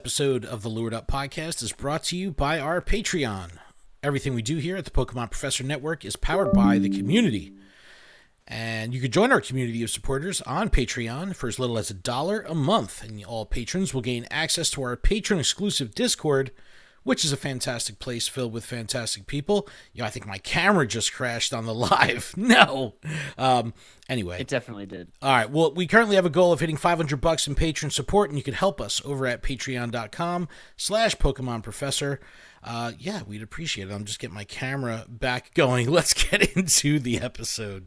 Episode of the Lured Up podcast is brought to you by our Patreon. Everything we do here at the Pokemon Professor Network is powered by the community. And you can join our community of supporters on Patreon for as little as $1 a month. And all patrons will gain access to our patron-exclusive Discord, which is a fantastic place filled with fantastic people. I think my camera just crashed on the live. No. Anyway. It definitely did. All right. Well, we currently have a goal of hitting $500 in patron support, and you can help us over at patreon.com/Pokemon Professor. We'd appreciate it. I'm just getting my camera back going. Let's get into the episode.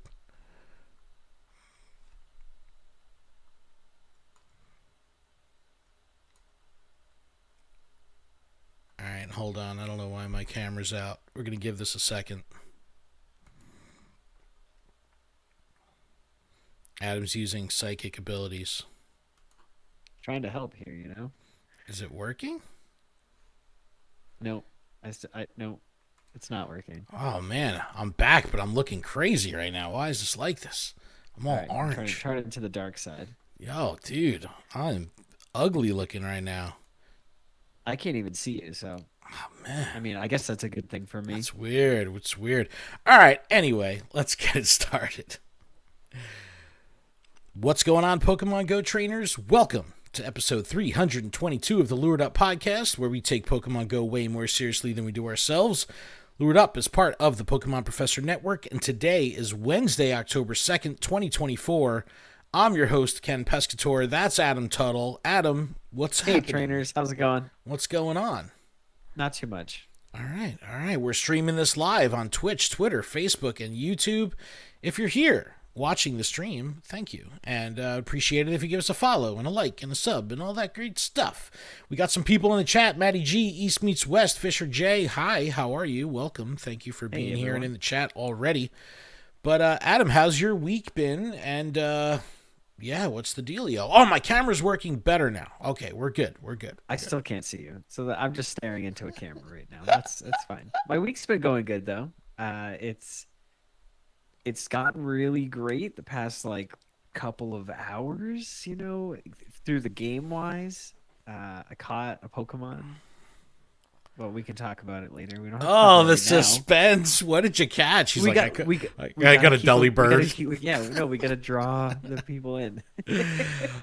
All right, hold on. I don't know why my camera's out. We're going to give this a second. Adam's using psychic abilities. Trying to help here, you know? Is it working? No. No, it's not working. Oh, man. I'm back, but I'm looking crazy right now. Why is this like this? I'm all orange. Turn it to the dark side. Yo, dude. I'm ugly looking right now. I can't even see you, so. Oh, man. I mean, I guess that's a good thing for me. It's weird. It's weird. All right. Anyway, let's get it started. What's going on, Pokemon Go trainers? Welcome to episode 322 of the Lured Up podcast, where we take Pokemon Go way more seriously than we do ourselves. Lured Up is part of the Pokemon Professor Network, and today is Wednesday, October 2nd, 2024. I'm your host, Ken Pescator. That's Adam Tuttle. Adam, what's happening? Hey, trainers. How's it going? What's going on? Not too much. All right. We're streaming this live on Twitch, Twitter, Facebook, and YouTube. If you're here watching the stream, thank you. And appreciate it if you give us a follow and a like and a sub and all that great stuff. We got some people in the chat. Matty G, East Meets West, Fisher J. Hi, how are you? Welcome. Thank you for being here and in the chat already. But Adam, how's your week been? And what's the dealio? Oh, my camera's working better now. Okay, we're good. I still can't see you, so I'm just staring into a camera right now. That's fine. My week's been going good though. It's gotten really great the past couple of hours, through the game wise. I caught a Pokemon. Well, we can talk about it later. We don't have to talk about the it suspense. What did you catch? He's we like, got I got a Dully bird. We got to draw the people in. We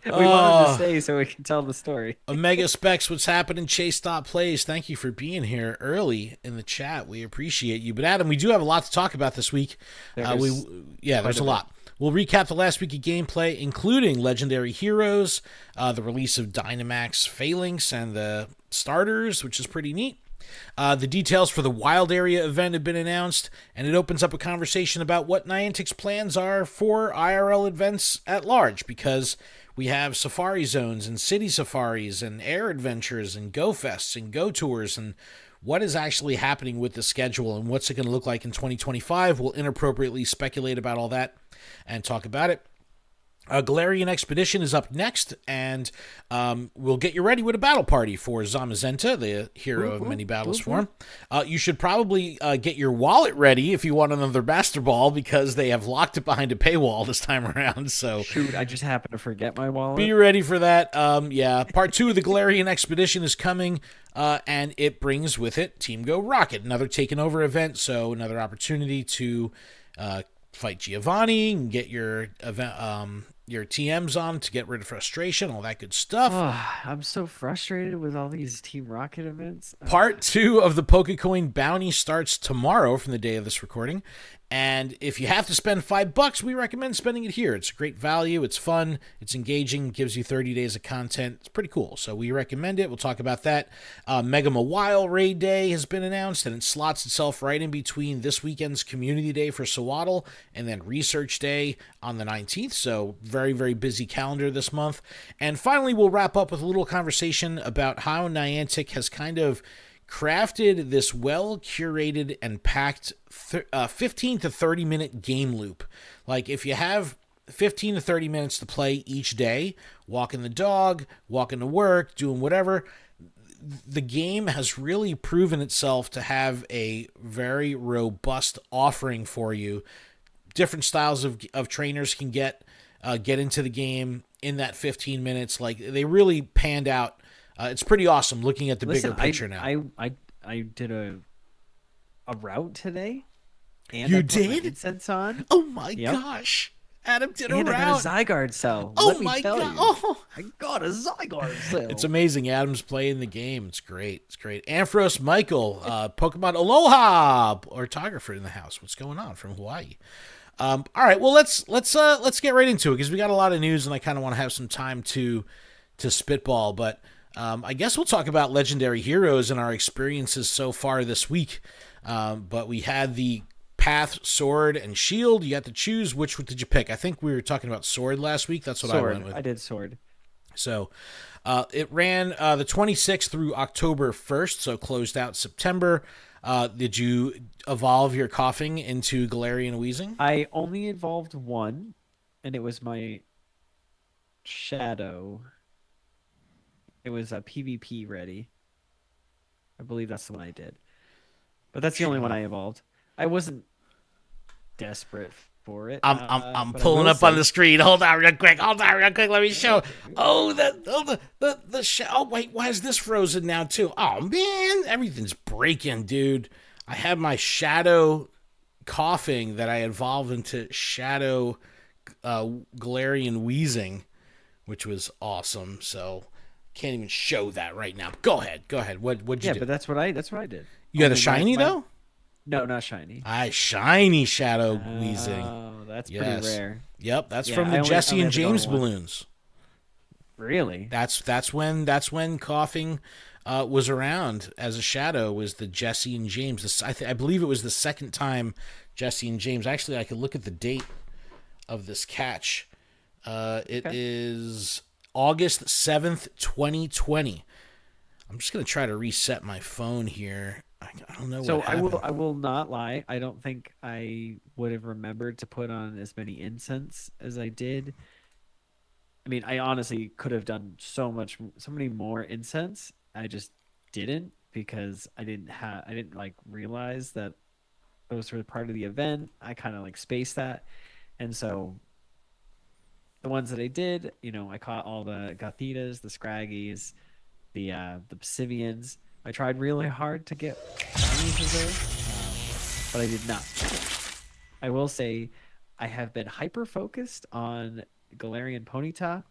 wanted to stay so we can tell the story. Omega Specs, what's happening? Chase Stop Plays. Thank you for being here early in the chat. We appreciate you. But Adam, we do have a lot to talk about this week. There's a lot. We'll recap the last week of gameplay, including Legendary Heroes, the release of Dynamax Falinks and the starters, which is pretty neat. The details for the Wild Area event have been announced, and it opens up a conversation about what Niantic's plans are for IRL events at large, because we have Safari Zones and City Safaris and Air Adventures and Go Fests and Go Tours, and what is actually happening with the schedule and what's it going to look like in 2025. We'll inappropriately speculate about all that and talk about it. Galarian Expedition is up next, and we'll get you ready with a battle party for Zamazenta, the hero of many battles form. You should probably get your wallet ready if you want another Master Ball, because they have locked it behind a paywall this time around. So shoot, I just happened to forget my wallet. Be ready for that. Part 2 of the Galarian Expedition is coming, and it brings with it Team Go Rocket, another taken over event, so another opportunity to fight Giovanni and get your event, your TMs on to get rid of frustration, all that good stuff. I'm so frustrated with all these Team Rocket events. Part 2 of the Pokecoin bounty starts tomorrow from the day of this recording. And if you have to spend $5, we recommend spending it here. It's a great value. It's fun. It's engaging. Gives you 30 days of content. It's pretty cool. So we recommend it. We'll talk about that. Mega Mawile Raid Day has been announced, and it slots itself right in between this weekend's Community Day for Sawaddle and then Research Day on the 19th. So very, very busy calendar this month. And finally, we'll wrap up with a little conversation about how Niantic has kind of crafted this well-curated and packed 15 to 30 minute game loop. Like, if you have 15 to 30 minutes to play each day, walking the dog, walking to work, doing whatever, the game has really proven itself to have a very robust offering for you. Different styles of trainers can get into the game in that 15 minutes. Like, they really panned out It's pretty awesome looking at the bigger picture now. I did a route today, and You I put my did? incense on. Oh my Yep. gosh. Adam did And a I route. got a Zygarde cell. Oh Let me my tell god. you. Oh. I got a Zygarde cell. It's amazing. Adam's playing the game. It's great. It's great. Ampharos Michael, Pokemon Aloha, orthographer in the house. What's going on from Hawaii? All right. Well, let's get right into it because we got a lot of news and I kind of want to have some time to spitball. But I guess we'll talk about legendary heroes and our experiences so far this week. But we had the Path, Sword, and Shield. You got to choose. Which one did you pick? I think we were talking about Sword last week. That's what I went with. I did Sword. So it ran the 26th through October 1st, so closed out September. Did you evolve your coughing into Galarian Wheezing? I only evolved one, and it was my Shadow. It was a PvP ready. I believe that's the one I did. But that's the only one I evolved. I wasn't desperate for it. I'm pulling up on the screen. Hold on real quick. Let me show. Oh, oh wait, why is this frozen now too? Oh man, everything's breaking, dude. I had my Shadow coughing that I evolved into Shadow Galarian Wheezing, which was awesome. So can't even show that right now. Go ahead. What'd you do? Yeah, but that's what I did. You got a shiny though? No, not shiny. Shiny Shadow Wheezing. Oh, that's pretty rare. Yep, that's from the Jesse and James balloons. Really? That's when coughing was around as a shadow. Was the Jesse and James? I believe it was the second time Jesse and James. Actually, I could look at the date of this catch. It is August 7th, 2020. I'm just gonna try to reset my phone here. I don't know. So I will not lie. I don't think I would have remembered to put on as many incense as I did. I mean, I honestly could have done so many more incense. I just didn't because I didn't like realize that those were part of the event. I kind of like spaced that, and so the ones that I did, I caught all the Gothitas, the Scraggies, the Psivians. I tried really hard to get shinies there, but I did not. I will say I have been hyper-focused on Galarian Ponyta,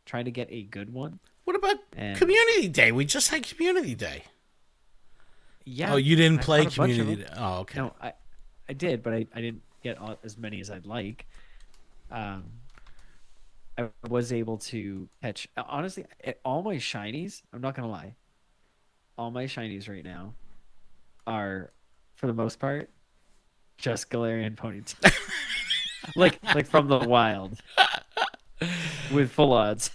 trying to get a good one. What about Community Day? We just had Community Day. Yeah. Oh, you didn't play Community Day? Oh, okay. No, I did, but I didn't get as many as I'd like. I was able to catch, honestly, all my shinies, I'm not going to lie, all my shinies right now are, for the most part, just Galarian Ponyta. like from the wild. With full odds.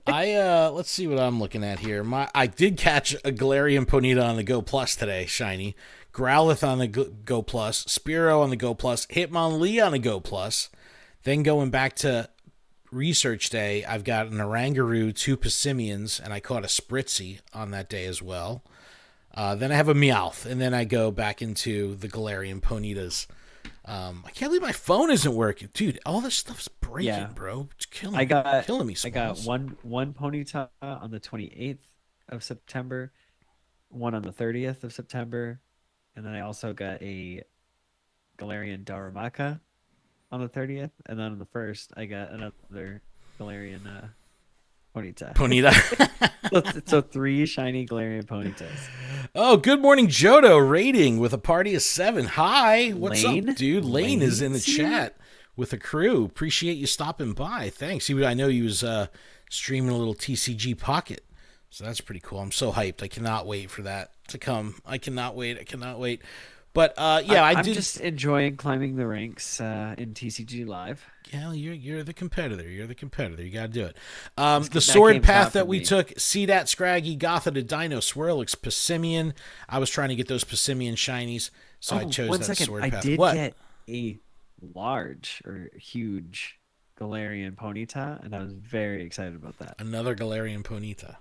Let's see what I'm looking at here. I did catch a Galarian Ponyta on the Go Plus today, shiny. Growlithe on the Go Plus, Spearow on the Go Plus, Hitmonlee on the Go Plus. Then going back to Research Day, I've got an Oranguru, 2 Passimians, and I caught a Spritzy on that day as well. Then I have a Meowth, and then I go back into the Galarian Ponytas. I can't believe my phone isn't working. Dude, all this stuff's breaking, bro. It's killing me. Smalls. I got one Ponyta on the 28th of September, one on the 30th of September, and then I also got a Galarian Darumaka on the 30th, and then on the 1st, I got another Galarian Ponyta. So 3 shiny Galarian Ponytas. Oh, good morning, Jodo. Rating with a party of 7. Hi, what's up, dude? Lane is in the chat with a crew. Appreciate you stopping by. Thanks. I know he was streaming a little TCG Pocket, so that's pretty cool. I'm so hyped. I cannot wait for that to come. I cannot wait. But I'm just enjoying climbing the ranks in TCG Live. Yeah, you're the competitor. You got to do it. The sword path that we took: Seedat, Scraggy, Gothita, Dino, Swirlix, Passimian. I was trying to get those Passimian shinies, so I chose that sword path. I did get a large or huge Galarian Ponyta, and I was very excited about that. Another Galarian Ponyta.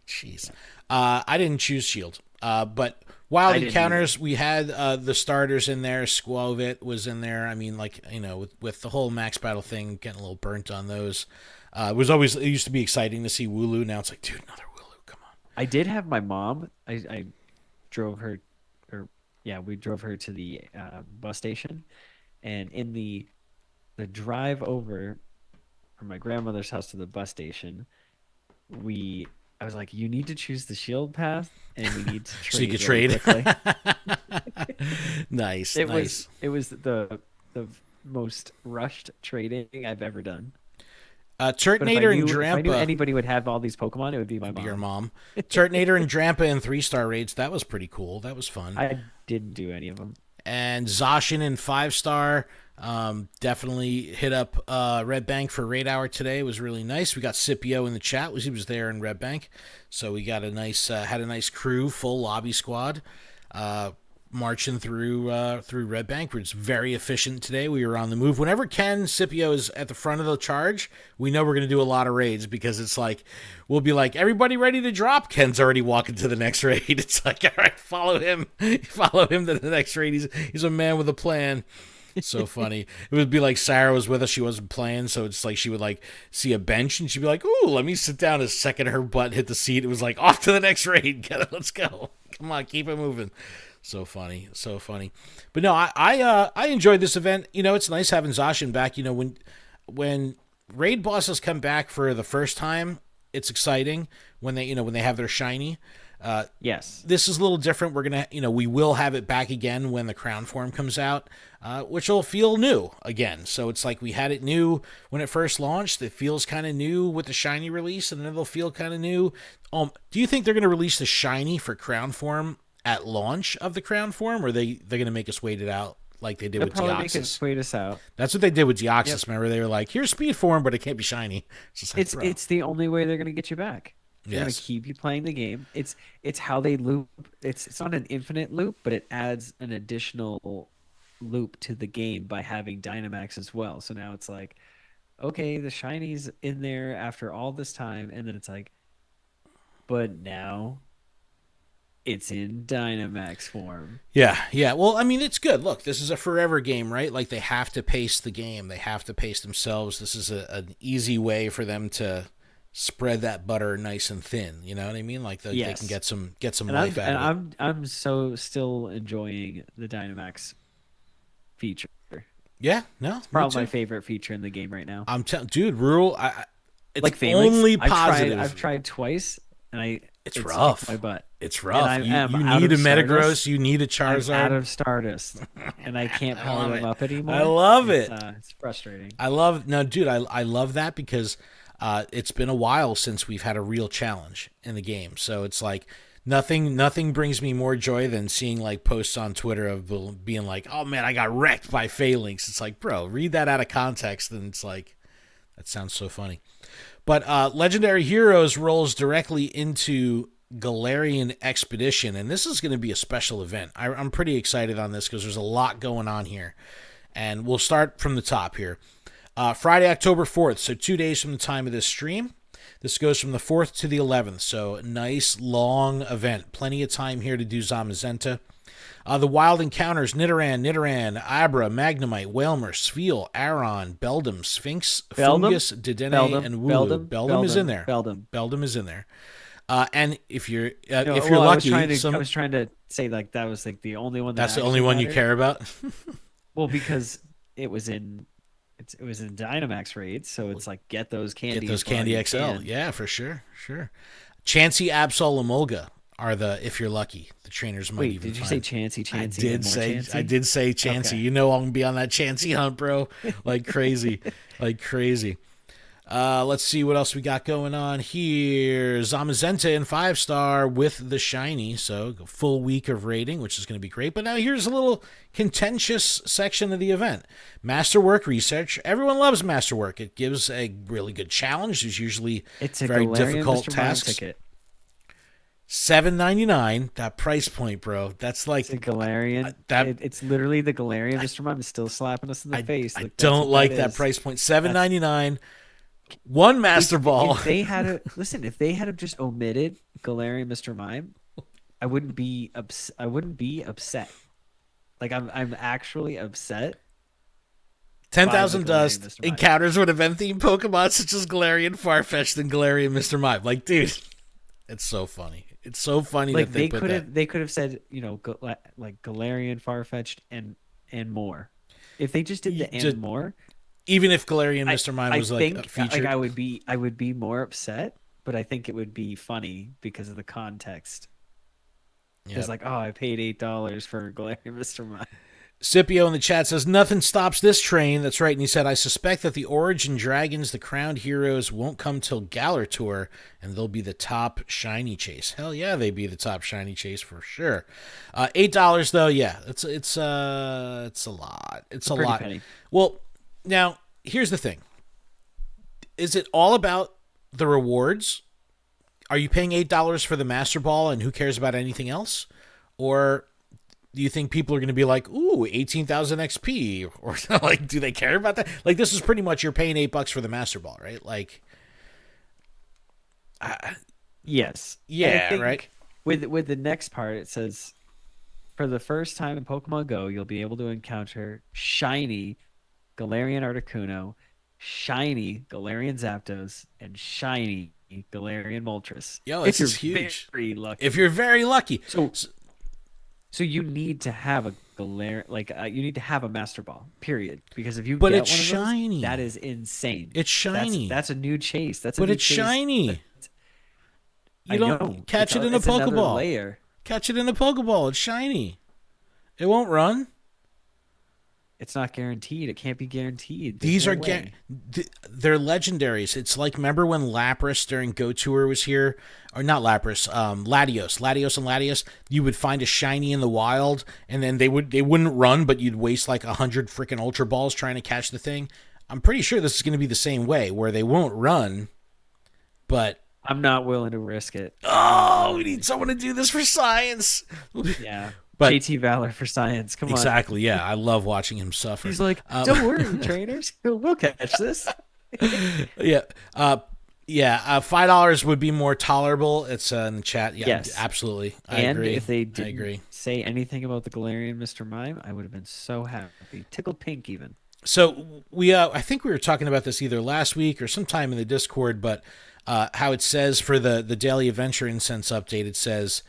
Jeez. I didn't choose Shield. But wild encounters, we had the starters in there. Squovit was in there. I mean, with the whole Max Battle thing, getting a little burnt on those. It used to be exciting to see Wooloo. Now it's like, dude, another Wooloo. Come I did have my mom. I drove her, or yeah, we drove her to the bus station, and in the drive over from my grandmother's house to the bus station, I was like, you need to choose the shield path, and we need to trade So you could really trade. quickly. Nice, It nice. was the most rushed trading I've ever done. But Turtonator and if I knew Drampa. anybody would have all these Pokemon, it would be my Your mom. mom. Turtonator and Drampa in 3-star raids. That was pretty cool. That was fun. I didn't do any of them. And Zacian in 5-star. Definitely hit up Red Bank for raid hour today. It was really nice. We got Scipio in the chat. He was there in Red Bank, so we got a nice had a nice crew, full lobby squad, marching through Red Bank. It's very efficient today. We were on the move. Whenever Scipio is at the front of the charge, we know we're going to do a lot of raids, because it's like we'll be like, everybody ready to drop? Ken's already walking to the next raid. It's like, all right, follow him to the next raid. He's a man with a plan. So funny. It would be like Sarah was with us. She wasn't playing, so it's like she would like see a bench and she'd be like, "Ooh, let me sit down." A second her butt hit the seat, it was like, off to the next raid. Get it, let's go. Come on, keep it moving. So funny, so funny. But no, I enjoyed this event. It's nice having Zacian back. When raid bosses come back for the first time, it's exciting when they have their shiny. Yes. This is a little different. We will have it back again when the crown form comes out, which will feel new again. So it's like we had it new when it first launched. It feels kind of new with the shiny release, and then it'll feel kind of new. Do you think they're going to release the shiny for crown form at launch of the crown form, or they're going to make us wait it out like they did with probably make Deoxys? wait us out. That's what they did with Deoxys. Yep. Remember, they were like, "Here's speed form, but it can't be shiny." It's the only way they're going to get you back. They're going to Yes. keep you playing the game. It's how they loop. It's not an infinite loop, but it adds an additional loop to the game by having Dynamax as well. So now it's like, okay, the shiny's in there after all this time, and then it's like, but now it's in Dynamax form. Yeah. Well, I mean, it's good. Look, this is a forever game, right? Like, they have to pace the game. They have to pace themselves. This is an easy way for them to spread that butter nice and thin. You know what I mean? Like, they can get some life out of it. I'm so still enjoying the Dynamax feature. Yeah, no, It's probably my favorite feature in the game right now. I'm telling, dude, Rule. It's Like Falinks, only positive. I've tried twice, and it's rough. kicked my butt. It's rough. And You I'm need a out of Metagross. Stardust. You need a I'm Charizard. out of Stardust, and I can't power them up anymore. I love it. It's frustrating. I love that because it's been a while since we've had a real challenge in the game. So it's like nothing brings me more joy than seeing like posts on Twitter of being like, "Oh man, I got wrecked by Falinks." It's like, bro, read that out of context, and it's like, that sounds so funny. But Legendary Heroes rolls directly into Galarian Expedition, and this is going to be a special event. I'm pretty excited on this because there's a lot going on here. And we'll start from the top here. Friday, October 4th, so 2 days from the time of this stream. This goes from the 4th to the 11th, so a nice, long event. Plenty of time here to do Zamazenta. The Wild Encounters, Nidoran, Abra, Magnemite, Wailmer, Spheal, Aron, Beldum, Sphinx, Fungus, Dedenne, and Wooloo. Beldum is in there. Beldum is in there. And if you're lucky, I was trying to say like that was like the only one. That's the only one you care about. Well, because it was in Dynamax raids, so it's like get those candies. Get those Candy XL. Yeah, for sure. Chansey, Absol, Emolga are if you're lucky, the trainers might even. Did you say Chansey? I did say Chansey. Okay. You know I'm gonna be on that Chansey hunt, bro. Like crazy. Let's see what else we got going on here. Zamazenta in 5-star with the shiny, so a full week of raiding, which is going to be great. But now here's a little contentious section of the event. Masterwork research. Everyone loves Masterwork. It gives a really good challenge. There's usually very difficult tasks. Ticket. $7.99. That price point, bro. That's like it's a Galarian. It's literally the Galarian. Mr. Mime is still slapping us in the face. I don't like that price point. $7.99. One Master Ball. If they had just omitted Galarian Mr. Mime, I wouldn't be upset. Like I'm actually upset. 10,000 Dust encounters with event-themed Pokemon such as Galarian Farfetch'd and Galarian Mr. Mime. Like, dude, it's so funny. It's so funny Like that they put that. they could have said, like Galarian, Farfetch'd, and more. If they just did the Just, and more, even if Galarian Mr. Mime I was like think like featured. I would be more upset, but I think it would be funny because of the context. It's Yep. like, oh, I paid $8 for Galarian Mr. Mime. Scipio in the chat says, nothing stops this train. That's right. And he said, I suspect that the Origin Dragons, the crowned heroes, won't come till Galar Tour, and they'll be the top shiny chase. Hell yeah, they'd be the top shiny chase for sure. $8 though, yeah. It's a lot. It's a lot. Penny. Well, now, here's the thing. Is it all about the rewards? Are you paying $8 for the Master Ball and who cares about anything else? Or do you think people are going to be like, ooh, 18,000 XP? Or like, do they care about that? Like, this is pretty much you're paying $8 for the Master Ball, right? Like, yes. Yeah, right. With the next part, it says, for the first time in Pokemon Go, you'll be able to encounter shiny Galarian Articuno, shiny Galarian Zapdos, and shiny Galarian Moltres. Yo, this is huge. Very lucky. If you're very lucky. So you need to have a Galarian, you need to have a Master Ball, period. Because if you but get it's one of shiny. those, that is insane. It's shiny. That's a new chase. But it's shiny. You don't catch it in a Pokeball. Layer. Catch it in a Pokeball. It's shiny. It won't run. It's not guaranteed. It can't be guaranteed. These are they're legendaries. It's like, remember when Lapras during Go Tour was here, or not Lapras, Latios and Latias. You would find a shiny in the wild, and then they wouldn't run, but you'd waste like 100 freaking Ultra Balls trying to catch the thing. I'm pretty sure this is going to be the same way, where they won't run, but I'm not willing to risk it. Oh, we need someone to do this for science. Yeah. But JT Valor for science. Come on. Exactly. Yeah. I love watching him suffer. He's like, don't worry, trainers. We'll catch this. Yeah. $5 would be more tolerable. It's in the chat. Yeah, yes. Absolutely. I and agree. If they didn't say anything about the Galarian Mr. Mime, I would have been so happy. Tickled pink even. So I think we were talking about this either last week or sometime in the Discord, but how it says for the Daily Adventure Incense update, it says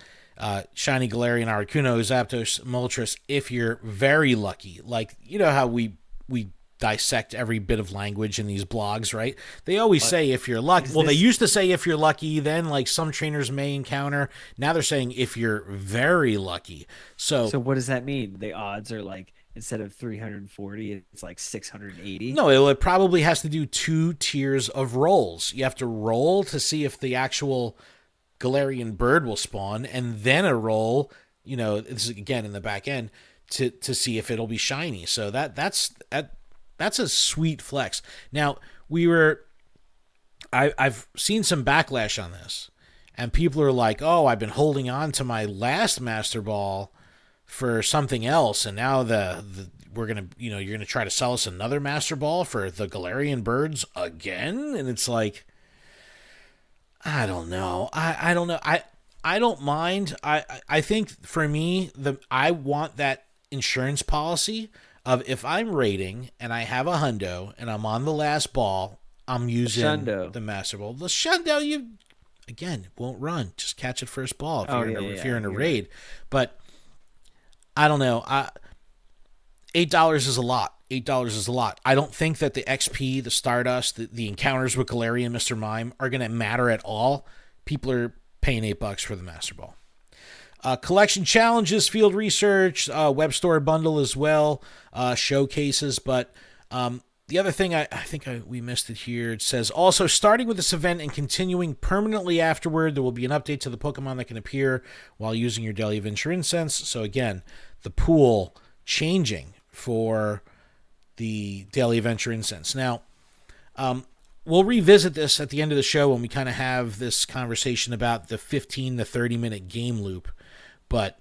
shiny Galarian Articuno, Zapdos, Moltres, if you're very lucky. Like, you know how we dissect every bit of language in these blogs, right? They always say if you're lucky. Well, they used to say if you're lucky, then like some trainers may encounter. Now they're saying if you're very lucky. So what does that mean? The odds are like, instead of 340, it's like 680. No, it probably has to do 2 tiers of rolls. You have to roll to see if the actual Galarian bird will spawn, and then a roll, this is again in the back end, to see if it'll be shiny. So that's a sweet flex. Now, I've seen some backlash on this, and people are like, oh, I've been holding on to my last Master Ball for something else, and now we're gonna, you're gonna try to sell us another Master Ball for the Galarian birds again, and it's like, I don't know. I don't know. I don't mind. I think for me, I want that insurance policy of if I'm raiding and I have a hundo and I'm on the last ball, I'm using the Master Ball. The Shundo, won't run. Just catch it first ball if you're in a raid. Right. But I don't know. $8 is a lot. $8 is a lot. I don't think that the XP, the Stardust, the encounters with Galarian and Mr. Mime are going to matter at all. People are paying $8 for the Master Ball. Collection challenges, field research, web store bundle as well, showcases. But the other thing, I think we missed it here. It says, also starting with this event and continuing permanently afterward, there will be an update to the Pokemon that can appear while using your Daily Adventure Incense. So again, the pool changing for the Daily Adventure Incense. Now, we'll revisit this at the end of the show when we kind of have this conversation about the 15 to 30-minute game loop. But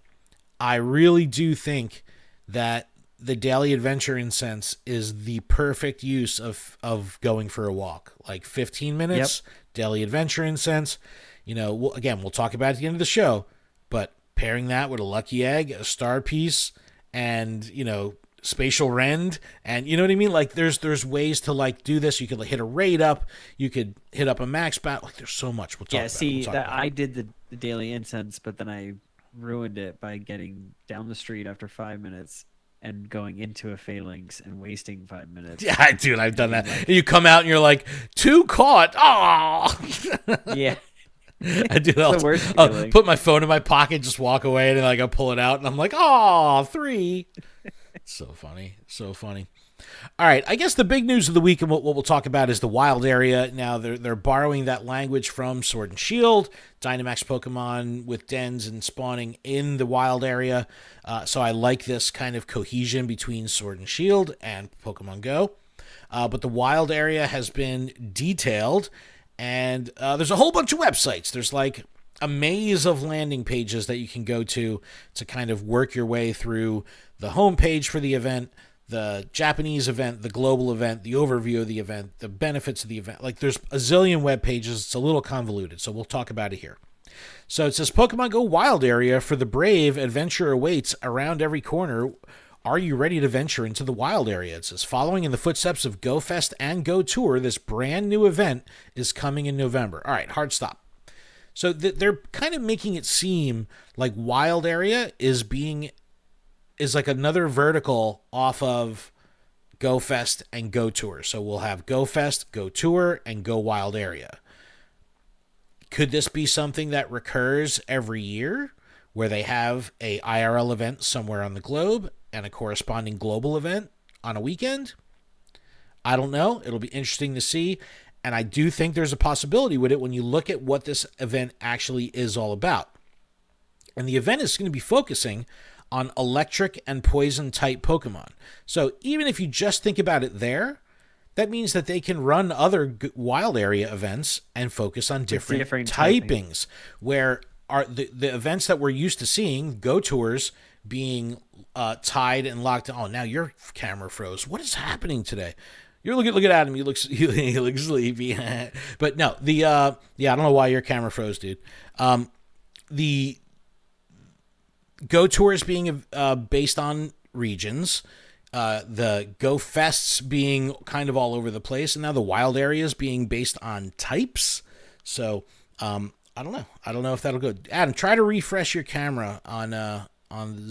I really do think that the Daily Adventure Incense is the perfect use of going for a walk. Like 15 minutes, Daily Adventure Incense. We'll talk about it at the end of the show. But pairing that with a Lucky Egg, a Star Piece, and, spatial rend, and you know what I mean? Like there's ways to like do this. You could like hit a raid up, you could hit up a max bat. Like there's so much. We'll talk about see, we'll talk that about I did the daily incense, but then I ruined it by getting down the street after 5 minutes and going into a Falinks and wasting 5 minutes. Yeah, dude, I've done that. And you come out and you're like, 2 caught. Oh, Yeah. I do that. The worst I'll feeling. put my phone in my pocket, just walk away, and then like I pull it out, and I'm like, oh, 3. So funny, so funny. All right, I guess the big news of the week and what we'll talk about is the wild area. Now they're borrowing that language from Sword and Shield, Dynamax Pokemon with dens and spawning in the wild area. So I like this kind of cohesion between Sword and Shield and Pokemon Go. But the wild area has been detailed, and there's a whole bunch of websites. There's like a maze of landing pages that you can go to kind of work your way through the homepage for the event, the Japanese event, the global event, the overview of the event, the benefits of the event. Like there's a zillion web pages. It's a little convoluted, so we'll talk about it here. So it says Pokemon Go Wild Area for the brave. Adventure awaits around every corner. Are you ready to venture into the wild area? It says, following in the footsteps of Go Fest and Go Tour, this brand new event is coming in November. All right, hard stop. So they're kind of making it seem like wild area is like another vertical off of Go Fest and Go Tour. So we'll have Go Fest, Go Tour, and Go Wild Area. Could this be something that recurs every year, where they have a IRL event somewhere on the globe and a corresponding global event on a weekend? I don't know. It'll be interesting to see. And I do think there's a possibility with it when you look at what this event actually is all about. And the event is going to be focusing on electric and poison type Pokemon. So even if you just think about it there, that means that they can run other wild area events and focus on different typings, where are the events that we're used to seeing, Go Tours, being tied and locked. Oh, now your camera froze. What is happening today? You're look at Adam. He looks sleepy. But no, I don't know why your camera froze, dude. The Go Tours being based on regions, the Go Fests being kind of all over the place, and now the wild areas being based on types. So I don't know. I don't know if that'll go. Adam, try to refresh your camera on the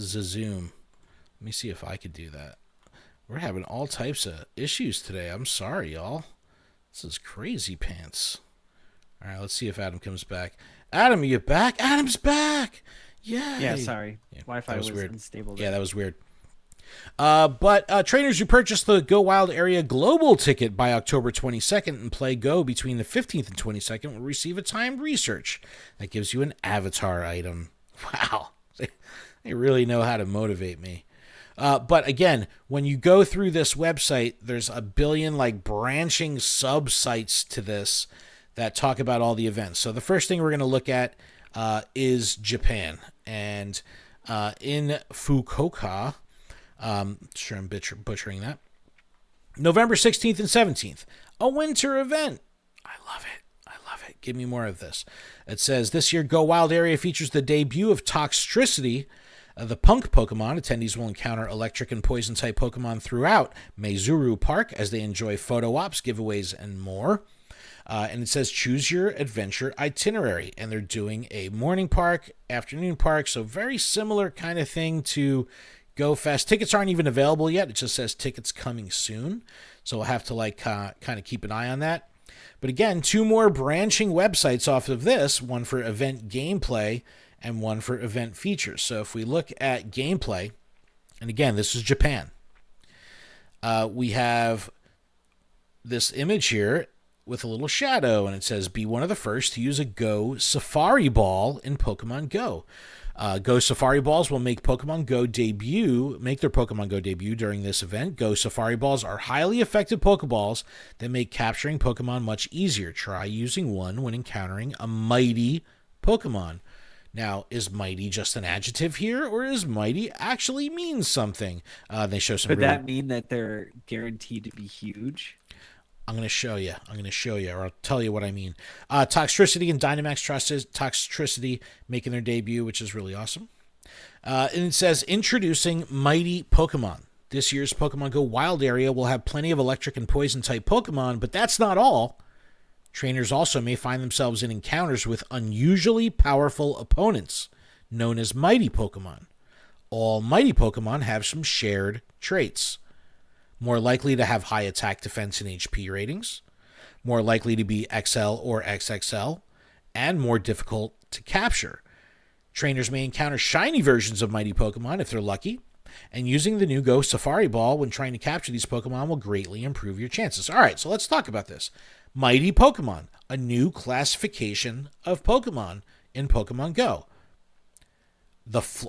Zoom. Let me see if I could do that. We're having all types of issues today. I'm sorry, y'all. This is crazy pants. All right, let's see if Adam comes back. Adam, are you back? Adam's back. Yay. Yeah, sorry. Yeah, Wi-Fi was weird. unstable there. Yeah, that was weird. But trainers who purchase the Go Wild Area Global ticket by October 22nd and play Go between the 15th and 22nd will receive a timed research that gives you an avatar item. Wow. They really know how to motivate me. But again, when you go through this website, there's a billion like branching sub-sites to this that talk about all the events. So the first thing we're going to look at is Japan. And in Fukuoka, sure I'm butchering that, November 16th and 17th, a winter event. I love it. Give me more of this. It says, this year Go Wild Area features the debut of Toxtricity, the punk Pokemon. Attendees will encounter electric and poison type Pokemon throughout Maizuru Park as they enjoy photo ops, giveaways, and more. And it says choose your adventure itinerary. And they're doing a morning park, afternoon park. So very similar kind of thing to Go Fest. Tickets aren't even available yet. It just says tickets coming soon. So we'll have to like kind of keep an eye on that. But again, 2 more branching websites off of this, one for event gameplay and one for event features. So if we look at gameplay, and again, this is Japan, we have this image here with a little shadow, and it says, be one of the first to use a Go Safari Ball in Pokemon Go. Go Safari Balls will make their Pokemon Go debut during this event. Go Safari Balls are highly effective Pokeballs that make capturing Pokemon much easier. Try using one when encountering a mighty Pokemon. Now, is mighty just an adjective here, or is mighty actually mean something? They show some. Could that mean that they're guaranteed to be huge? I'm going to show you, or I'll tell you what I mean. Toxtricity and Dynamax Toxtricity making their debut, which is really awesome. And it says, introducing Mighty Pokemon. This year's Pokemon Go Wild area will have plenty of electric and poison type Pokemon, but that's not all. Trainers also may find themselves in encounters with unusually powerful opponents, known as mighty Pokemon. All mighty Pokemon have some shared traits. More likely to have high attack, defense, and HP ratings. More likely to be XL or XXL. And more difficult to capture. Trainers may encounter shiny versions of mighty Pokemon if they're lucky. And using the new Go Safari Ball when trying to capture these Pokemon will greatly improve your chances. All right, so let's talk about this. Mighty Pokemon, a new classification of Pokemon in Pokemon Go.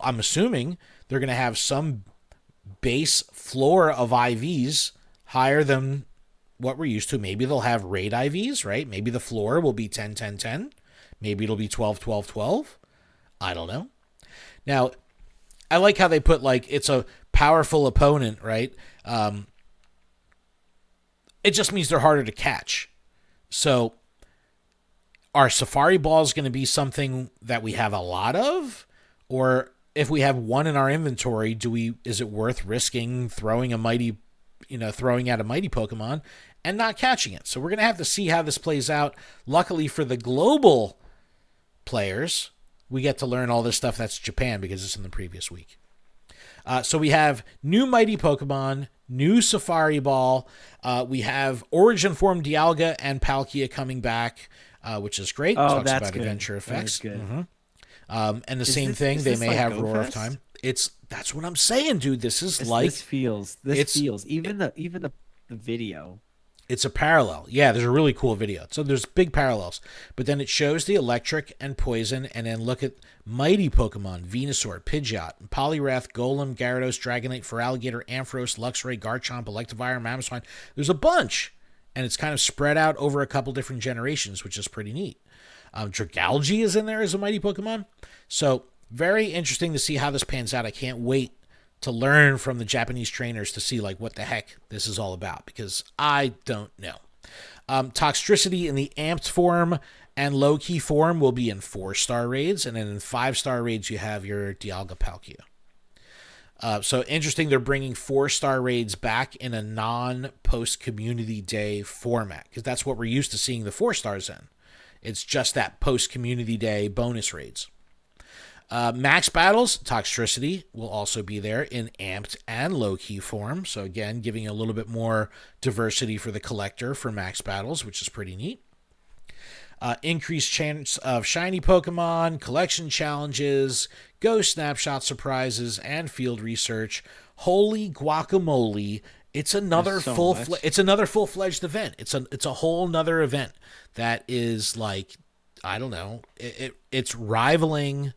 I'm assuming they're going to have some base floor of IVs higher than what we're used to. Maybe they'll have raid IVs, right? Maybe the floor will be 10, 10, 10. Maybe it'll be 12, 12, 12. I don't know. Now, I like how they put, like, it's a powerful opponent, right? It just means they're harder to catch. So, are Safari Balls going to be something that we have a lot of? Or if we have one in our inventory, is it worth risking throwing out a mighty Pokemon and not catching it? So we're going to have to see how this plays out. Luckily for the global players, we get to learn all this stuff that's Japan because it's in the previous week. So we have new mighty Pokemon, new Safari Ball. We have Origin Form Dialga and Palkia coming back, which is great. Oh, Talks that's about good. adventure effects. That's good. Mm-hmm. And the same thing, they may have Roar of Time. That's what I'm saying, dude. This feels even the video. It's a parallel. Yeah, there's a really cool video. So there's big parallels. But then it shows the electric and poison, and then look at mighty Pokemon, Venusaur, Pidgeot, Poliwrath, Golem, Gyarados, Dragonite, Feraligatr, Ampharos, Luxray, Garchomp, Electivire, Mamoswine. There's a bunch. And it's kind of spread out over a couple different generations, which is pretty neat. Dragalge is in there as a mighty Pokemon. So very interesting to see how this pans out. I can't wait to learn from the Japanese trainers to see like what the heck this is all about, because I don't know. Toxtricity in the amped form and low-key form will be in 4-star raids, and then in 5-star raids you have your Dialga Palkia. So interesting, they're bringing 4-star raids back in a non-post-community day format, because that's what we're used to seeing the 4-stars in. It's just that post-community day bonus raids. Max Battles, Toxtricity will also be there in amped and low-key form. So again, giving a little bit more diversity for the collector for Max Battles, which is pretty neat. Increased chance of shiny Pokemon, collection challenges, Go Snapshot surprises, and field research. Holy guacamole! It's another full-fledged event. It's a whole nother event that is like, I don't know. It's rivaling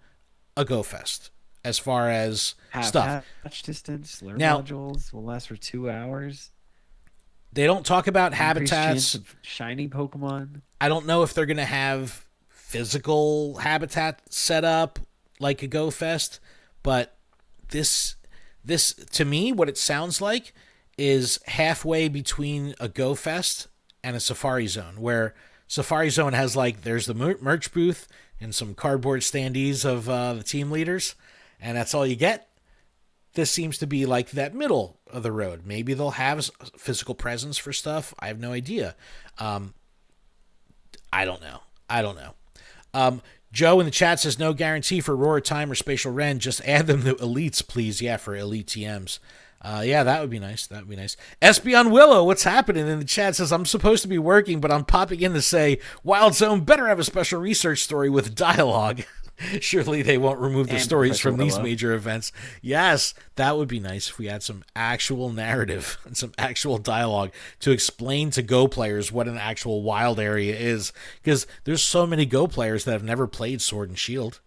a Go Fest as far as stuff. Touch distance, modules will last for 2 hours. They don't talk about habitats. Chance of shiny Pokemon. I don't know if they're going to have physical habitat set up like a Go Fest, but this to me, what it sounds like is halfway between a Go Fest and a Safari Zone, where Safari Zone has there's the merch booth and some cardboard standees of the team leaders, and that's all you get. This seems to be like that middle of the road. Maybe they'll have physical presence for stuff. I have no idea. I don't know. Joe in the chat says no guarantee for Roar Time or Spatial Ren. Just add them to Elites, please. Yeah, for Elite TMs. Yeah, that would be nice. That would be nice. Espeon Willow, what's happening? In the chat says, I'm supposed to be working, but I'm popping in to say, Wild Zone better have a special research story with dialogue. Surely they won't remove the stories from these major events. Yes, that would be nice if we had some actual narrative and some actual dialogue to explain to Go players what an actual wild area is. Because there's so many Go players that have never played Sword and Shield.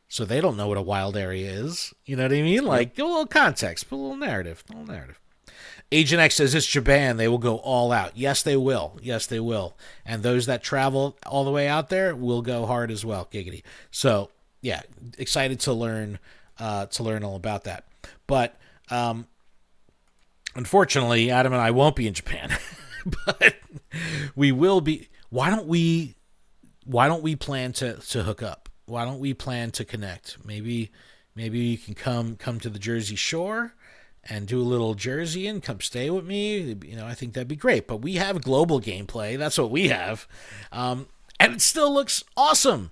So they don't know what a wild area is. You know what I mean? Like, give a little context, put a little narrative. Agent X says it's Japan. They will go all out. Yes, they will. Yes, they will. And those that travel all the way out there will go hard as well. Giggity. So, yeah, excited to learn all about that. But unfortunately, Adam and I won't be in Japan. But we will be. Why don't we plan to hook up? Why don't we plan to connect? Maybe you can come to the Jersey Shore and do a little jersey and come stay with me, I think that'd be great. But we have global gameplay. That's what we have. And it still looks awesome.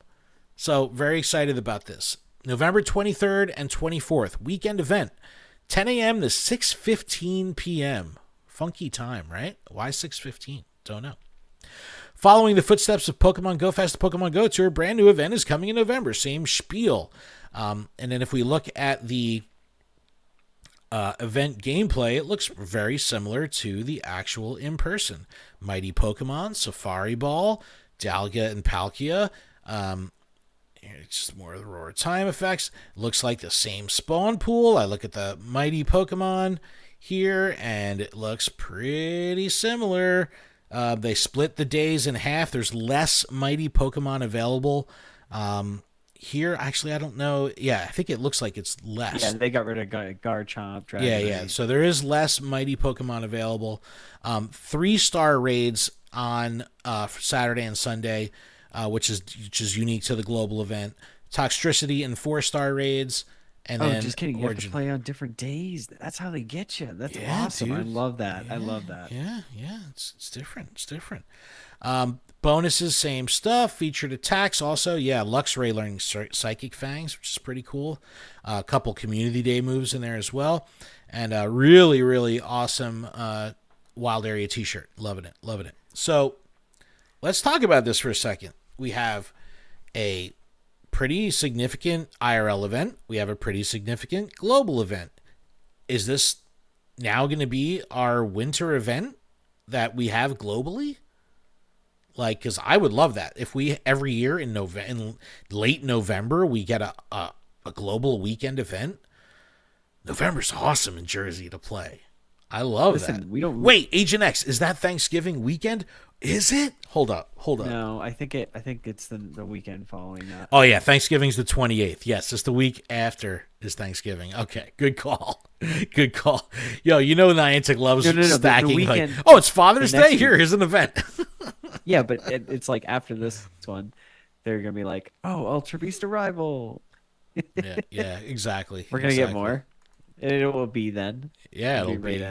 So very excited about this. November 23rd and 24th, weekend event, 10 a.m. to 6:15 p.m. Funky time, right? Why 6:15? Don't know. Following the footsteps of Pokemon Go Fest, the Pokemon Go Tour, brand new event is coming in November. Same spiel. And then if we look at the event gameplay, it looks very similar to the actual in-person. Mighty Pokemon, Safari Ball, Dalga and Palkia. It's just more of the Roar time effects. It looks like the same spawn pool. I look at the Mighty Pokemon here, and it looks pretty similar. They split the days in half. There's less Mighty Pokemon available. Here, actually, I don't know. Yeah, I think it looks like it's less. Yeah, they got rid of Garchomp. Yeah. So there is less Mighty Pokemon available. 3-star raids on Saturday and Sunday, which is unique to the global event. Toxtricity and 4-star raids. And then just kidding. You have to play on different days. That's how they get you. That's awesome. Dude. I love that. Yeah, I love that. Yeah. It's different. It's different. Bonuses, same stuff. Featured attacks also. Yeah, Luxray learning Psychic Fangs, which is pretty cool. A couple Community Day moves in there as well. And a really, really awesome Wild Area t-shirt. Loving it. So let's talk about this for a second. We have a pretty significant IRL event. We have a pretty significant global event. Is this now going to be our winter event that we have globally? Like, because I would love that. If we every year in late November, we get a global weekend event. November's awesome in Jersey to play. I love that. Wait, Agent X, is that Thanksgiving weekend? Is it? Hold up. No, I think it's the weekend following that. Oh yeah, Thanksgiving's the 28th. Yes, it's the week after is Thanksgiving. Okay, good call. Yo, Niantic loves stacking. The weekend, it's Father's Day. Here's an event. Yeah, but it's like after this one, they're gonna be like, Ultra Beast Arrival. yeah, exactly. We're gonna get more. And it will be then. Yeah, it'll be great.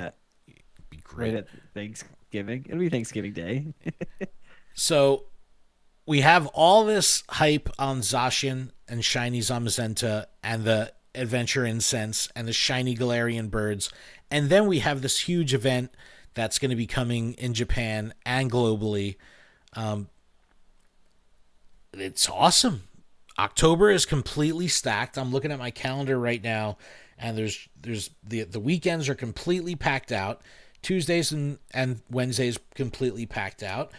Right at Thanksgiving. It'll be Thanksgiving Day. So we have all this hype on Zacian and Shiny Zamazenta and the Adventure Incense and the Shiny Galarian Birds. And then we have this huge event that's going to be coming in Japan and globally. It's awesome. October is completely stacked. I'm looking at my calendar right now, and there's the weekends are completely packed out. Tuesdays and Wednesdays completely packed out.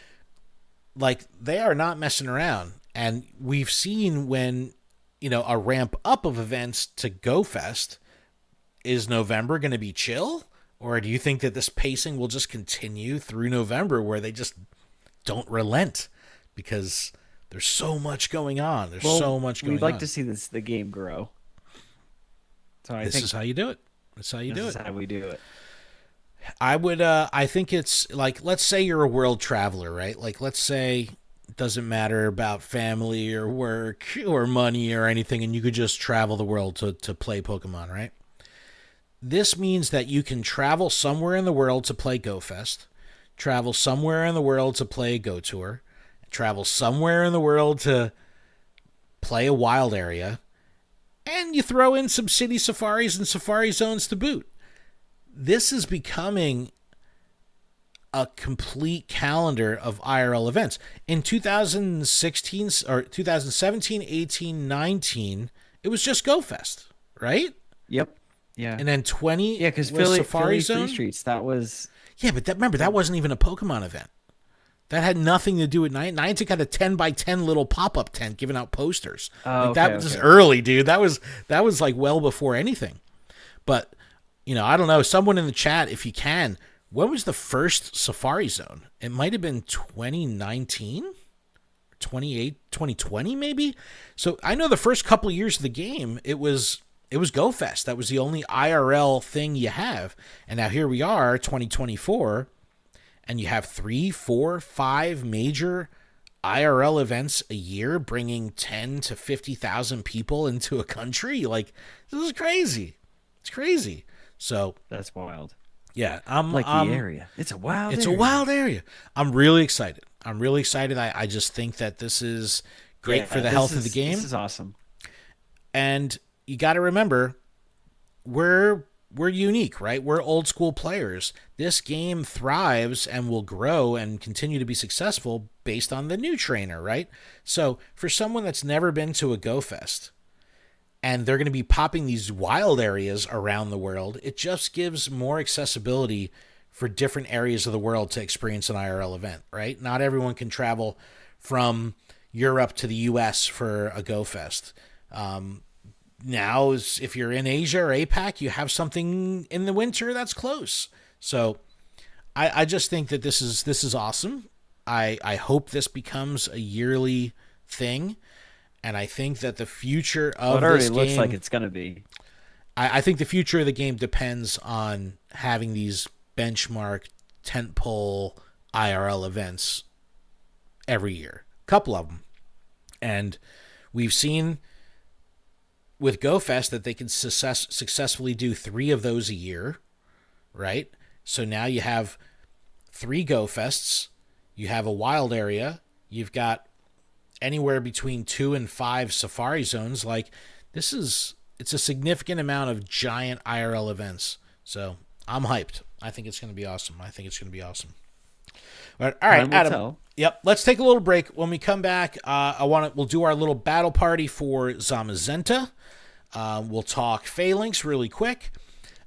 Like, they are not messing around. And we've seen when, a ramp up of events to Go Fest. Is November going to be chill? Or do you think that this pacing will just continue through November where they just don't relent? Because there's so much going on. We'd like to see the game grow. So I think this is how you do it. That's how you do it. This is how we do it. I think it's like, let's say you're a world traveler, right? Like, let's say it doesn't matter about family or work or money or anything, and you could just travel the world to play Pokemon, right? This means that you can travel somewhere in the world to play Go Fest, travel somewhere in the world to play Go Tour, travel somewhere in the world to play a wild area, and you throw in some city safaris and safari zones to boot. This is becoming a complete calendar of IRL events. In 2016 or 2017, 18, 19, it was just Go Fest, right? Yep. Yeah. And then 20 because Philly Safari Free Zone. Streets, that was... Yeah, but remember, that wasn't even a Pokemon event. That had nothing to do with Niantic. Had a 10x10 little pop-up tent giving out posters. That was early, dude. That was like well before anything. But, I don't know. Someone in the chat, if you can, when was the first Safari Zone? It might have been 2019? 2020 maybe? So I know the first couple of years of the game, it was Go Fest. That was the only IRL thing you have. And now here we are, 2024, and you have 3, 4, 5 major IRL events a year, bringing 10 to 50,000 people into a country. Like, this is crazy. It's crazy. So That's wild. yeah, Like the area. It's a wild area. a wild area. I'm really excited. I just think that this is great for the health of the game. This is awesome. And you got to remember, we're unique, right? We're old school players. This game thrives and will grow and continue to be successful based on the new trainer, right? So for someone that's never been to a Go Fest and they're going to be popping these wild areas around the world, it just gives more accessibility for different areas of the world to experience an IRL event, right? Not everyone can travel from Europe to the US for a Go Fest. Now, if you're in Asia or APAC, you have something in the winter that's close. So I just think that this is awesome. I hope this becomes a yearly thing. And I think that the future of this game... It already looks like it's going to be. I think the future of the game depends on having these benchmark tentpole IRL events every year. A couple of them. And we've seen with GoFest that they can successfully do 3 of those a year, right? So now you have 3 GoFests. You have a wild area. You've got anywhere between 2 and 5 safari zones. Like, it's a significant amount of giant IRL events. So I'm hyped. I think it's going to be awesome. But, all right, Adam. Yep. Let's take a little break. When we come back, we'll do our little battle party for Zamazenta. We'll talk Falinks really quick.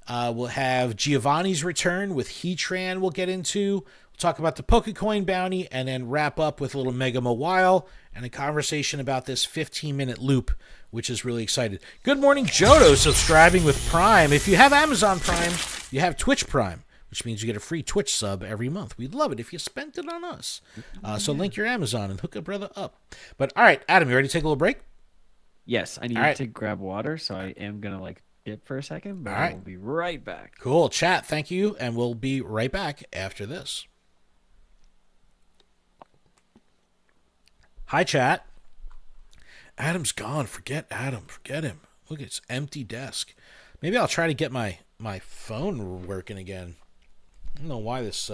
We'll have Giovanni's return with Heatran. We'll get into. We'll talk about the Pokecoin bounty, and then wrap up with a little Mega Mawile and a conversation about this 15-minute loop, which is really excited. Good morning, Jodo, subscribing with Prime. If you have Amazon Prime, you have Twitch Prime, which means you get a free Twitch sub every month. We'd love it if you spent it on us. So link your Amazon and hook a brother up. But all right, Adam, you ready to take a little break? Yes, I need to grab water, so I am going to dip for a second, but I will be right back. Cool. Chat, thank you, and we'll be right back after this. Hi, chat. Adam's gone. Forget Adam. Forget him. Look, it's empty desk. Maybe I'll try to get my phone working again. I don't know why this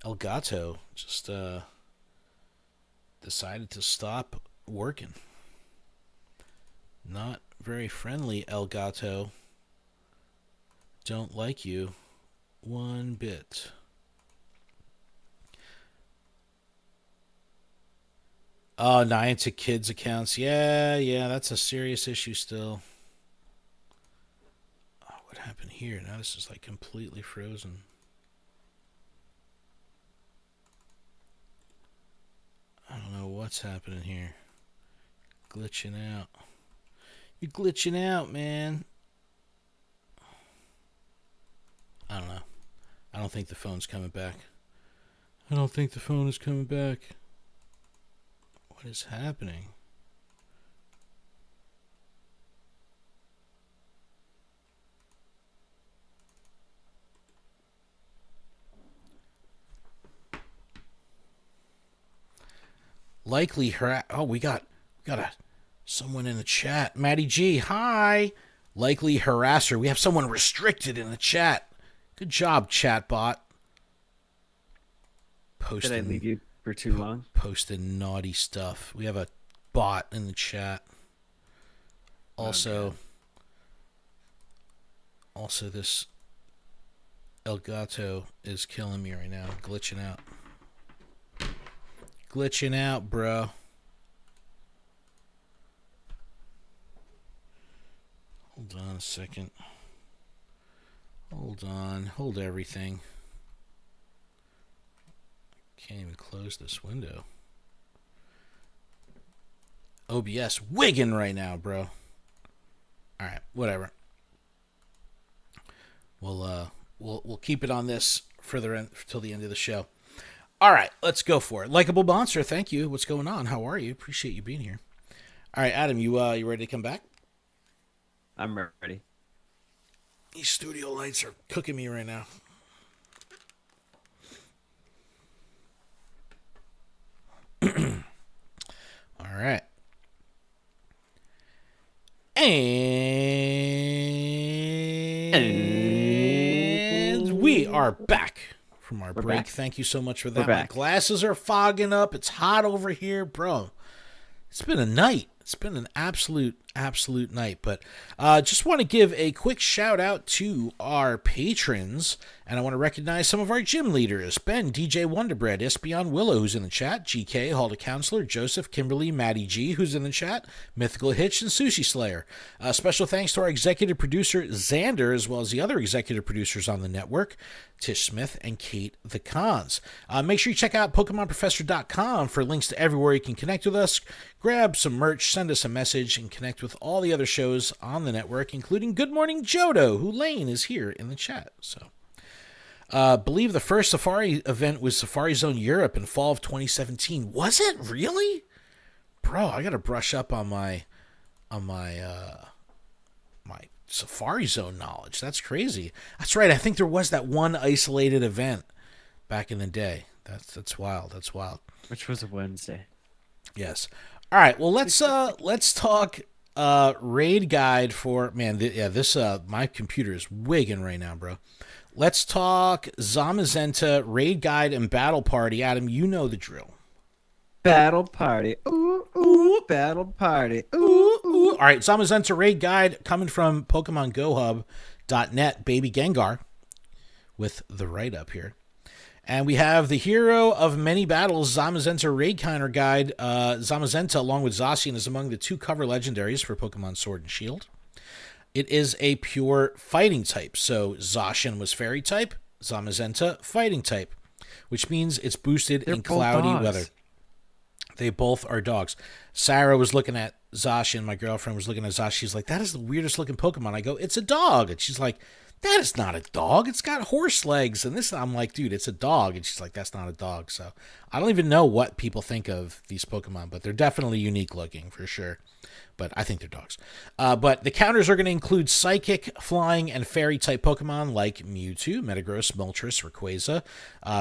Elgato just decided to stop working. Not very friendly, Elgato. Don't like you one bit. Oh, Niantic kids accounts. Yeah, that's a serious issue still. Oh, what happened here? Now this is completely frozen. I don't know what's happening here. Glitching out. You're glitching out, man. I don't know. I don't think the phone's coming back. I don't think the phone is coming back. What is happening? Likely we got someone in the chat. Maddie G, hi. Likely harasser. We have someone restricted in the chat. Good job, chatbot. Did I leave you for too long? Posting naughty stuff. We have a bot in the chat. Also, this Elgato is killing me right now. Glitching out. Glitching out, bro. Hold on a second. Hold on. Hold everything. Can't even close this window. OBS wigging right now, bro. Alright, whatever. We'll keep it on this further till the end of the show. Alright, let's go for it. Likeable Monster, thank you. What's going on? How are you? Appreciate you being here. Alright, Adam, you ready to come back? I'm ready. These studio lights are cooking me right now. All right. And we are back from our break. Back. Thank you so much for that. My glasses are fogging up. It's hot over here, bro. It's been a night. It's been an absolute night. But just want to give a quick shout out to our patrons. And I want to recognize some of our gym leaders. Ben, DJ Wonderbread, Espion Willow, who's in the chat. GK, Halda Counselor, Joseph, Kimberly, Maddie G, who's in the chat. Mythical Hitch, and Sushi Slayer. Special thanks to our executive producer, Xander, as well as the other executive producers on the network, Tish Smith and Kate the Cons. Make sure you check out PokemonProfessor.com for links to everywhere you can connect with us. Grab some merch, send us a message, and connect with all the other shows on the network, including Good Morning Johto, who Lane is here in the chat. So, believe the first Safari event was Safari Zone Europe in fall of 2017. Was it really? Bro, I gotta brush up on my Safari Zone knowledge. That's crazy. That's right. I think there was that one isolated event back in the day. That's wild. That's wild. Which was a Wednesday. Yes. All right. Well, let's talk raid guide for this my computer is wigging right now, bro. Let's talk Zamazenta raid guide and battle party. Adam, you know the drill. Battle party. Ooh, ooh, battle party. Ooh, ooh. All right, Zamazenta raid guide coming from PokemonGoHub.net, Baby Gengar, with the write-up here. And we have the hero of many battles, Zamazenta raid counter guide. Zamazenta, along with Zacian, is among the 2 cover legendaries for Pokemon Sword and Shield. It is a pure fighting type. So Zacian was fairy type, Zamazenta fighting type, which means it's boosted in cloudy weather. They both are dogs. Sarah was looking at Zacian. My girlfriend was looking at Zacian. She's like, that is the weirdest looking Pokemon. I go, it's a dog. And she's like, that is not a dog. It's got horse legs. And this, I'm like, dude, it's a dog. And she's like, that's not a dog. So I don't even know what people think of these Pokemon, but they're definitely unique looking for sure. But I think they're dogs. But the counters are going to include Psychic, Flying, and Fairy type Pokemon like Mewtwo, Metagross, Moltres, Rayquaza.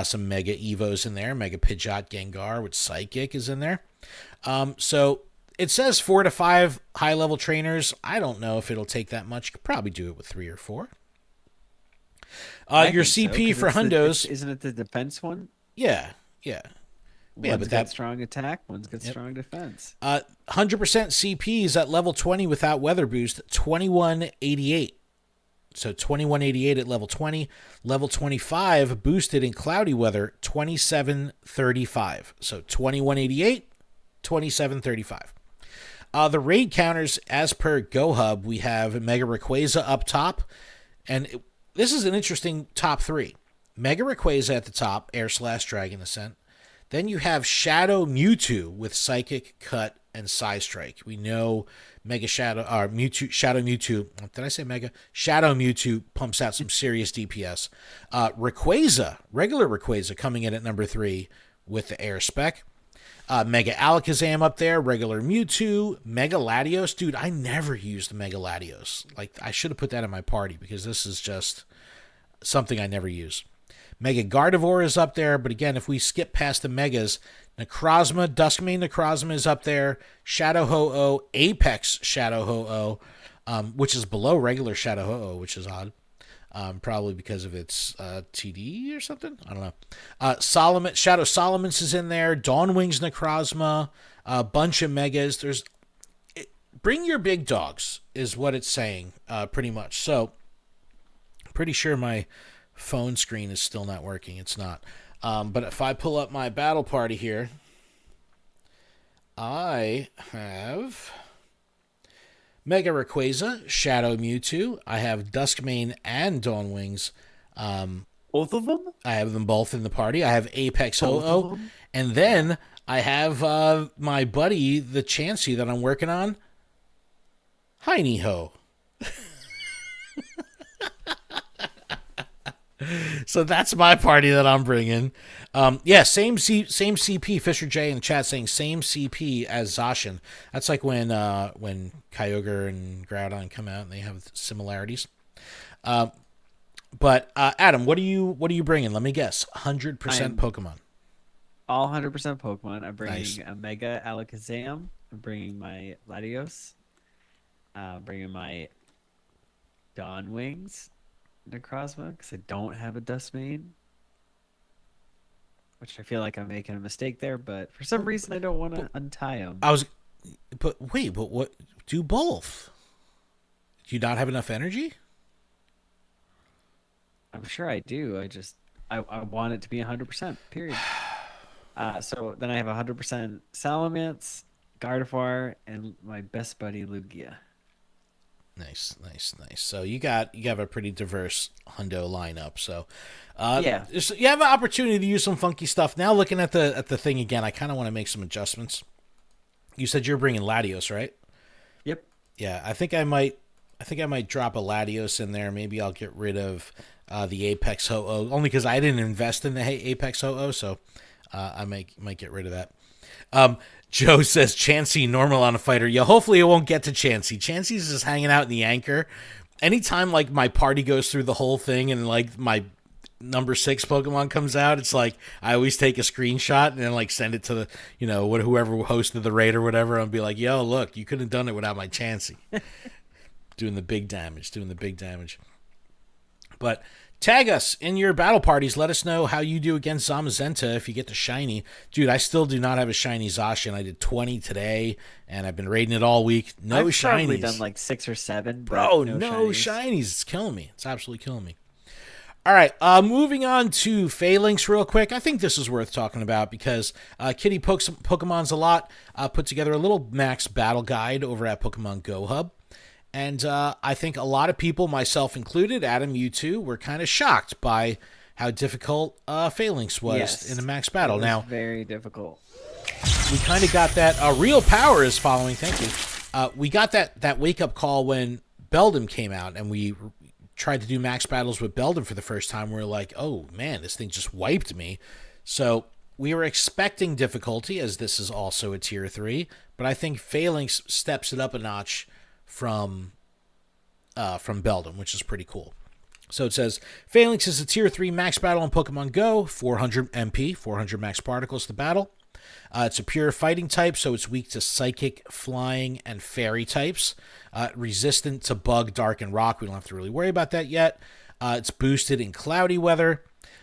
Some Mega Evos in there. Mega Pidgeot, Gengar with Psychic is in there. So it says 4 to 5 high-level trainers. I don't know if it'll take that much. You could probably do it with 3 or 4. Your CP for Hundos. Isn't it the defense one? Yeah. One's got strong attack, one's got strong defense. 100% CPs at level 20 without weather boost, 2188. So 2188 at level 20. Level 25 boosted in cloudy weather, 2735. So 2188, 2735. The raid counters, as per GoHub, we have Mega Rayquaza up top. And this is an interesting top 3. Mega Rayquaza at the top, Air Slash Dragon Ascent. Then you have Shadow Mewtwo with Psychic, Cut, and Psystrike. We know Shadow Mewtwo. Did I say Mega? Shadow Mewtwo pumps out some serious DPS. Rayquaza, regular Rayquaza, coming in at number 3 with the Air Spec. Mega Alakazam up there, regular Mewtwo, Mega Latios. Dude, I never used the Mega Latios. Like, I should have put that in my party because this is just something I never use. Mega Gardevoir is up there, but again, if we skip past the Megas, Necrozma, Duskmane Necrozma is up there, Shadow Ho-Oh, Apex Shadow Ho-Oh, which is below regular Shadow Ho-Oh, which is odd. Probably because of its TD or something. I don't know. Shadow Solomons is in there. Dawnwings Necrozma. A bunch of Megas. Bring your big dogs is what it's saying, pretty much. So, pretty sure my phone screen is still not working. It's not. But if I pull up my battle party here, I have Mega Rayquaza, Shadow Mewtwo. I have Duskmane and Dawnwings. Both of them? I have them both in the party. I have Apex Ho-Oh. And then I have my buddy, the Chansey that I'm working on, Heiny Ho. So that's my party that I'm bringing. Same CP. Fisher J in the chat saying same CP as Zacian. That's like when Kyogre and Groudon come out and they have similarities. But Adam, what are you bringing? Let me guess. 100% Pokemon. All 100% Pokemon. I'm bringing a Mega Alakazam. I'm bringing my Latios. I'm bringing my Dawnwings. Necrozma because I don't have a Dustmane, which I feel like I'm making a mistake there. But for some reason, I don't want to untie him. But what? Do both. Do you not have enough energy? I'm sure I do. I want it to be 100%. Period. So then I have 100% Salamence, Gardevoir, and my best buddy Lugia. Nice. So you have a pretty diverse hundo lineup. So Yeah, you have an opportunity to use some funky stuff. Now looking at the thing again, I kind of want to make some adjustments. You said you're bringing Latios, right? yep. Yeah, I think I might drop a Latios in there. Maybe I'll get rid of the Apex Ho-Oh only because I didn't invest in the Apex Ho-Oh, so I might get rid of that. Joe says Chansey normal on a fighter. Yeah, hopefully it won't get to Chansey. Chansey's just hanging out in the anchor. Anytime like my party goes through the whole thing and like my number 6 Pokemon comes out, it's like I always take a screenshot and then like send it to the whoever hosted the raid or whatever and be like, yo, look, you couldn't have done it without my Chansey. doing the big damage. But tag us in your battle parties. Let us know how you do against Zamazenta if you get the shiny. Dude, I still do not have a shiny Zacian. I did 20 today, and I've been raiding it all week. No I've shinies. probably done like 6 or 7. Bro, no shinies. It's killing me. It's absolutely killing me. All right, moving on to Falinks real quick. I think this is worth talking about because Kitty Pokemon's a lot put together a little max battle guide over at Pokemon Go Hub. And I think a lot of people, myself included, Adam, you too, were kind of shocked by how difficult Falinks was in a max battle. Now, very difficult. We kind of got that. Real Power is following. Thank you. We got that wake up call when Beldum came out, and we tried to do max battles with Beldum for the first time. We were like, oh man, this thing just wiped me. So we were expecting difficulty, as this is also a tier 3, but I think Falinks steps it up a notch from Beldum, which is pretty cool. So it says, Falinks is a tier 3 max battle on Pokemon Go, 400 MP, 400 max particles to battle. It's a pure fighting type, so it's weak to psychic, flying, and fairy types. Resistant to bug, dark, and rock. We don't have to really worry about that yet. It's boosted in cloudy weather.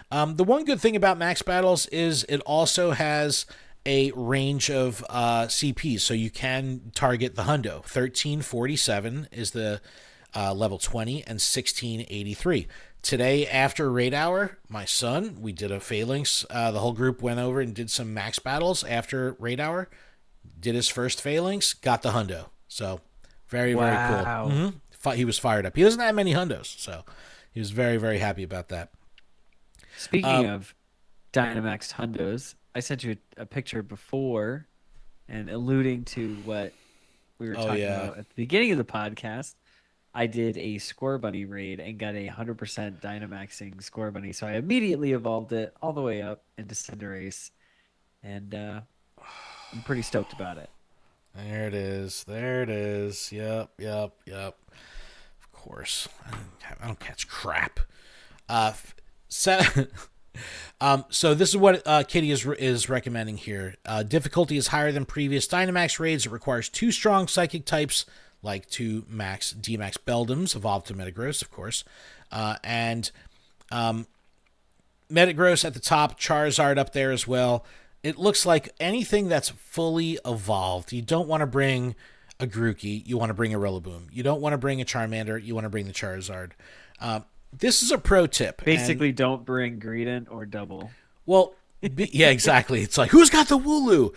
The one good thing about max battles is it also has a range of CPs, so you can target the hundo. 1347 is the level 20 and 1683. Today after raid hour, my son, we did a Falinks. The whole group went over and did some max battles after raid hour. Did his first Falinks, got the hundo. So very, very cool. Mm-hmm. He was fired up. He doesn't have many hundos, so he was very, very happy about that. Speaking of Dynamax hundos, I sent you a picture before and alluding to what we were talking about at the beginning of the podcast. I did a Score Bunny raid and got a 100% Dynamaxing Score Bunny. So I immediately evolved it all the way up into Cinderace. And I'm pretty stoked about it. There it is. Yep. Of course. I don't catch crap. So this is what Kitty is recommending here. Difficulty is higher than previous Dynamax raids. It requires 2 strong psychic types, like 2 D-Max Beldums, evolved to Metagross, of course. And Metagross at the top, Charizard up there as well. It looks like anything that's fully evolved. You don't want to bring a Grookey. You want to bring a Rillaboom. You don't want to bring a Charmander. You want to bring the Charizard. This is a pro tip. Basically, don't bring Greedent or Double. Well, yeah, exactly. It's like, who's got the Wooloo?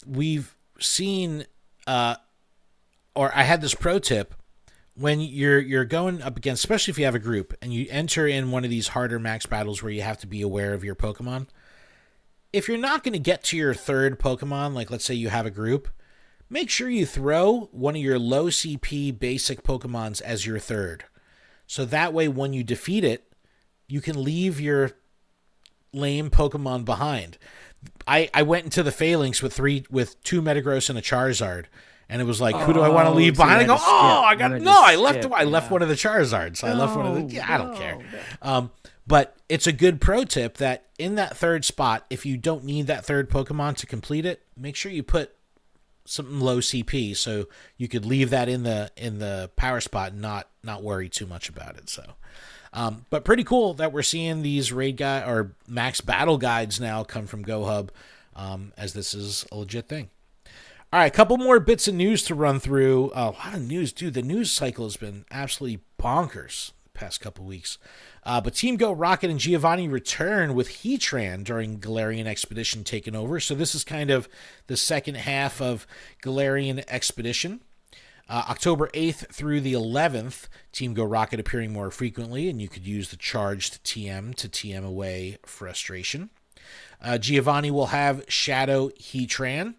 We've seen... or I had this pro tip when you're going up against, especially if you have a group and you enter in one of these harder max battles where you have to be aware of your Pokemon. If you're not going to get to your third Pokemon, like let's say you have a group, make sure you throw one of your low CP basic Pokemons as your third. So that way when you defeat it, you can leave your lame Pokemon behind. I went into the Falinks with 2 Metagross and a Charizard. And it was like, who do I want to leave behind? I go, I left one of the Charizards. I left one of the. Yeah, I don't care. But it's a good pro tip that in that third spot, if you don't need that third Pokemon to complete it, make sure you put some low CP, so you could leave that in the power spot and not worry too much about it. So, but pretty cool that we're seeing these raid guide or max battle guides now come from GoHub, as this is a legit thing. All right, a couple more bits of news to run through. A lot of news, dude. The news cycle has been absolutely bonkers the past couple weeks. But Team Go Rocket and Giovanni return with Heatran during Galarian Expedition taking over. So this is kind of the second half of Galarian Expedition. October 8th through the 11th, Team Go Rocket appearing more frequently, and you could use the charged TM to TM away frustration. Giovanni will have Shadow Heatran.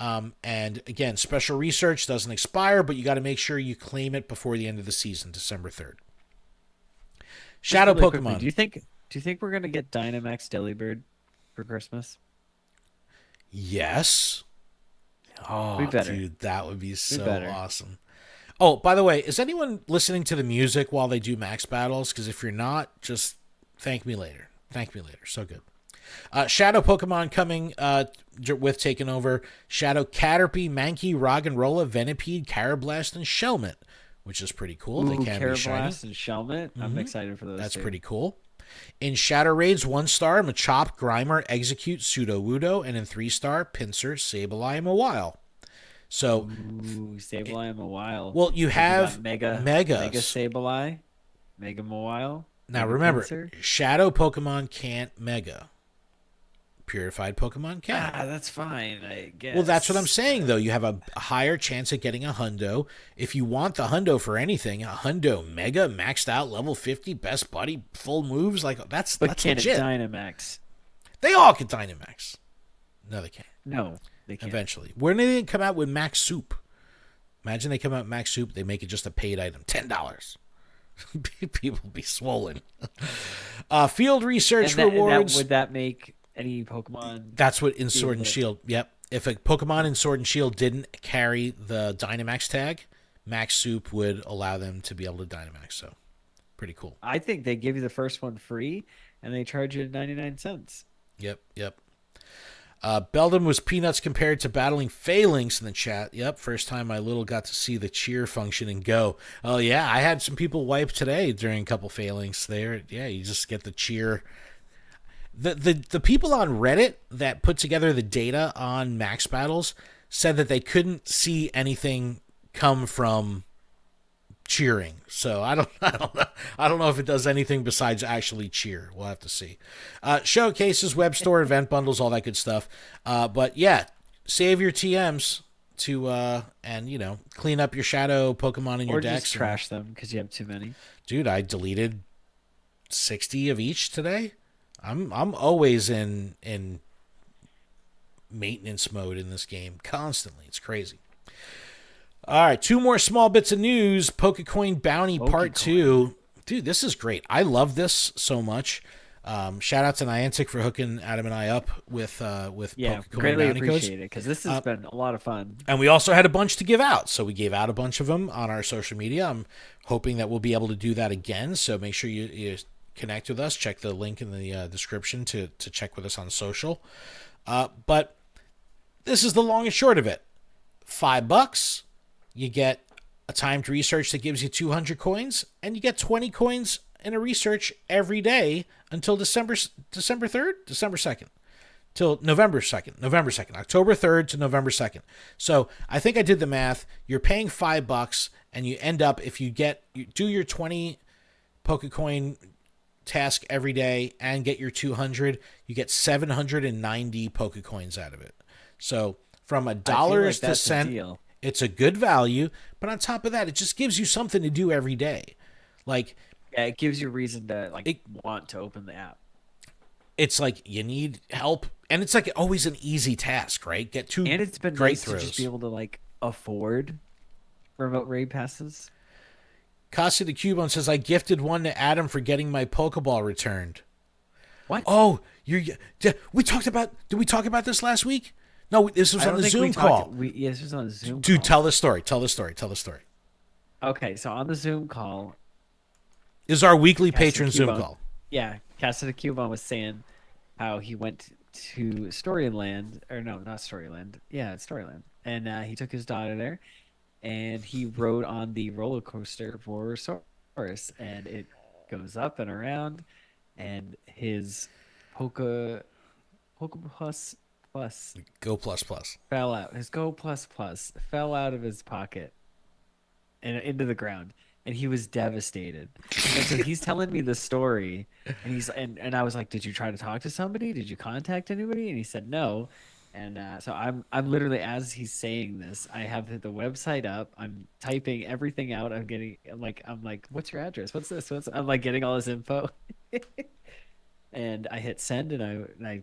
And again, special research doesn't expire, but you got to make sure you claim it before the end of the season, December 3rd. Shadow really Pokemon. Quickly, do you think we're gonna get Dynamax Delibird for Christmas? Yes. Oh, dude, that would be so awesome. Oh, by the way, is anyone listening to the music while they do max battles? Because if you're not, just thank me later. Thank me later. So good. Shadow Pokemon coming with taking over. Shadow Caterpie, Mankey, Roggenrola, Venipede, Carablast, and Shelmet, which is pretty cool. Ooh, they can be shiny. Carablast and Shelmet. I'm excited for those. That's pretty cool. In Shadow Raids, 1-star, Machop, Grimer, Execute, Sudowoodo, and in 3-star, Pinsir, Sableye, and Mawile. So, Sableye and Mawile. Well, you have Mega Sableye, Mega Mawile. Now remember, Pinsir. Shadow Pokemon can't Mega. Purified Pokemon can. That's fine, I guess. Well, that's what I'm saying, though. You have a higher chance at getting a Hundo. If you want the Hundo for anything, a Hundo Mega, maxed out, level 50, best buddy, full moves, that's can legit. It Dynamax? They all can Dynamax. No, they can't. No, they can't. Eventually. When did they come out with Max Soup? Imagine they come out with Max Soup, they make it just a paid item. $10. People be swollen. Field research rewards. Would that make any Pokemon? That's what in Sword and Shield. Yep. If a Pokemon in Sword and Shield didn't carry the Dynamax tag, Max Soup would allow them to be able to Dynamax. So, pretty cool. I think they give you the first one free, and they charge you 99 cents. Yep. Beldum was peanuts compared to battling Falinks in the chat. Yep, first time I got to see the cheer function in Go. Oh, yeah, I had some people wipe today during a couple Falinks there. Yeah, you just get the cheer. The people on Reddit that put together the data on max battles said that they couldn't see anything come from cheering. So I don't know. I don't know if it does anything besides actually cheer. We'll have to see. Showcases, web store, event bundles, all that good stuff. But yeah, save your TMs to and clean up your shadow Pokemon in your decks. Or just trash them because you have too many. Dude, I deleted 60 of each today. I'm always in maintenance mode in this game constantly. It's crazy. All right, 2 more small bits of news. Pokecoin Bounty Part 2. Dude, this is great. I love this so much. Shout out to Niantic for hooking Adam and I up with Pokecoin greatly Bounty appreciate codes. it because this has been a lot of fun. And we also had a bunch to give out, so we gave out a bunch of them on our social media. I'm hoping that we'll be able to do that again, so make sure you connect with us. Check the link in the description to check with us on social. But this is the long and short of it. $5. You get a timed research that gives you 200 coins, and you get 20 coins in a research every day until December 3rd, December 2nd, till November 2nd, October 3rd to November 2nd. So I think I did the math. You're paying $5, and you end up, if you do your 20 Pokecoin task every day and get your 200, you get 790 Pokecoins out of it. So from $1 to cent. It's a good value, but on top of that, it just gives you something to do every day. It gives you a reason to want to open the app. It's like you need help, and it's like always an easy task, right? Get 2 and it's been great nice throws. To just be able to afford remote raid passes. Casa the Cubone says, I gifted one to Adam for getting my Pokeball returned. What? Oh, did we talk about this last week? No, this was on the Zoom call. Yes, this was on the Zoom call. Dude, tell the story. Okay, so on the Zoom call. This is our weekly patron Zoom call. Yeah, Casa the Cubone was saying how he went to Storyland. Or no, not Storyland. Yeah, it's Storyland. and he took his daughter there, and he rode on the roller coaster for Saurus, and it goes up and around, and his Poke Plus Go plus plus. fell out. His Go Plus Plus fell out of his pocket and into the ground, and he was devastated. And so he's telling me the story, and and I was like, "Did you try to talk to somebody? Did you contact anybody?" And he said no. And so I'm literally, as he's saying this, I have the website up. I'm typing everything out. I'm like, "What's your address? What's this? I'm like getting all this info, and I hit send, and I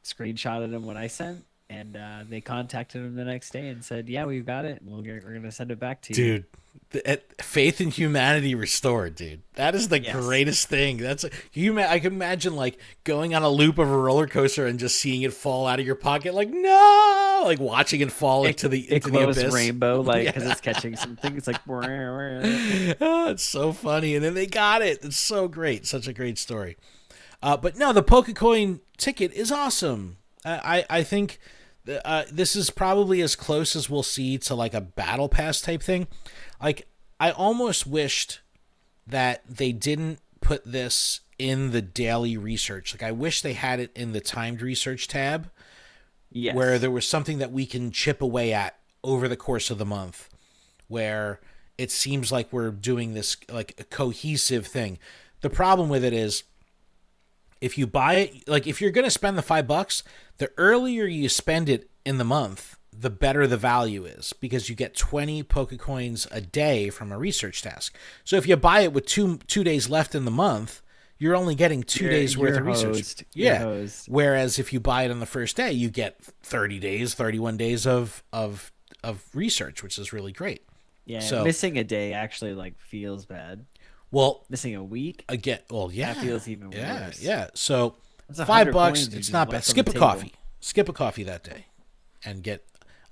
screenshotted him what I sent, and they contacted him the next day and said, "Yeah, we've got it. We're gonna send it back to you." Dude, faith in humanity restored, dude. That is the greatest thing. I can imagine like going on a loop of a roller coaster and just seeing it fall out of your pocket, like no, like watching it fall into the abyss. Rainbow, like because it's catching something. It's like, oh, it's so funny, and then they got it. It's so great, such a great story. But no, the Pokecoin ticket is awesome. I think this is probably as close as we'll see to like a battle pass type thing. Like, I almost wished that they didn't put this in the daily research. Like, I wish they had it in the timed research tab, where there was something that we can chip away at over the course of the month, where it seems like we're doing this like a cohesive thing. The problem with it is, if you buy it, like if you're going to spend the $5, the earlier you spend it in the month, the better the value is, because you get 20 Pokecoins a day from a research task. So if you buy it with two days left in the month, you're only getting 2 days worth of research. Yeah. Whereas if you buy it on the first day, you get 30 days, 31 days of research, which is really great. Yeah. So missing a day actually like feels bad. Well, missing a week again. Well, yeah, that feels even worse. Yeah. So $5, it's not bad. Skip a coffee that day, and get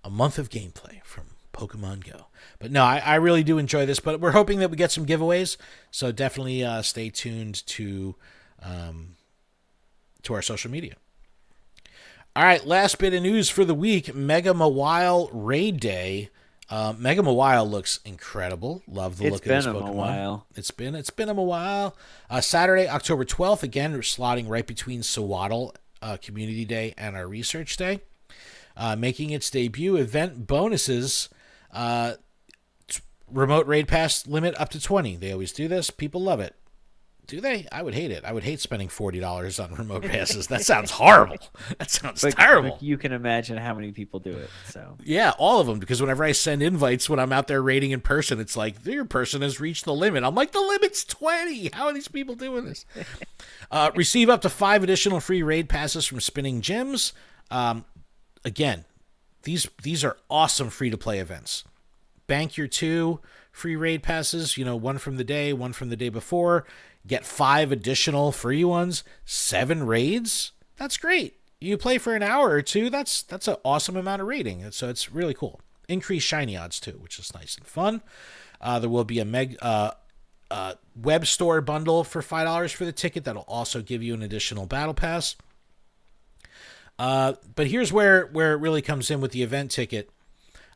a month of gameplay from Pokemon Go. But no, I really do enjoy this. But we're hoping that we get some giveaways. So definitely stay tuned to our social media. All right, last bit of news for the week: Mega Mawile Raid Day. Mega Mawile looks incredible. Love the look of this Pokemon. It's been a while. Saturday, October 12th. Again, we're slotting right between Sewaddle Community Day and our Research Day. Making its debut, event bonuses. Remote raid pass limit up to 20. They always do this. People love it. Do they? I would hate it. I would hate spending $40 on remote passes. That sounds horrible. That sounds terrible. But you can imagine how many people do it. So yeah, all of them. Because whenever I send invites when I'm out there raiding in person, it's like, your person has reached the limit. I'm like, the limit's 20. How are these people doing this? Receive up to 5 additional free raid passes from Spinning Gyms. Again, these are awesome free-to-play events. Bank your 2 free raid passes, one from the day, one from the day before. Get 5 additional free ones, 7 raids. That's great. You play for an hour or 2. That's an awesome amount of raiding. So it's really cool. Increased shiny odds too, which is nice and fun. There will be a web store bundle for $5 for the ticket. That'll also give you an additional battle pass. But here's where it really comes in with the event ticket.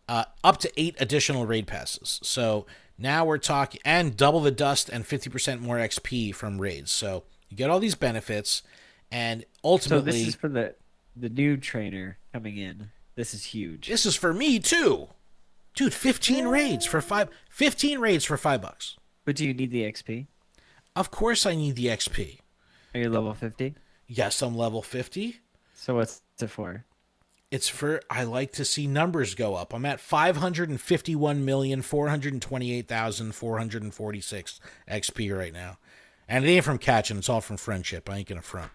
Up to 8 additional raid passes. So now we're talking, and double the dust and 50% more XP from raids. So you get all these benefits, and ultimately... So this is for the new trainer coming in. This is huge. This is for me, too. Dude, 15 raids for $5. But do you need the XP? Of course I need the XP. Are you level 50? Yes, I'm level 50. So what's it for? It's for, I like to see numbers go up. I'm at 551,428,446 XP right now. And it ain't from catching, it's all from friendship. I ain't gonna front.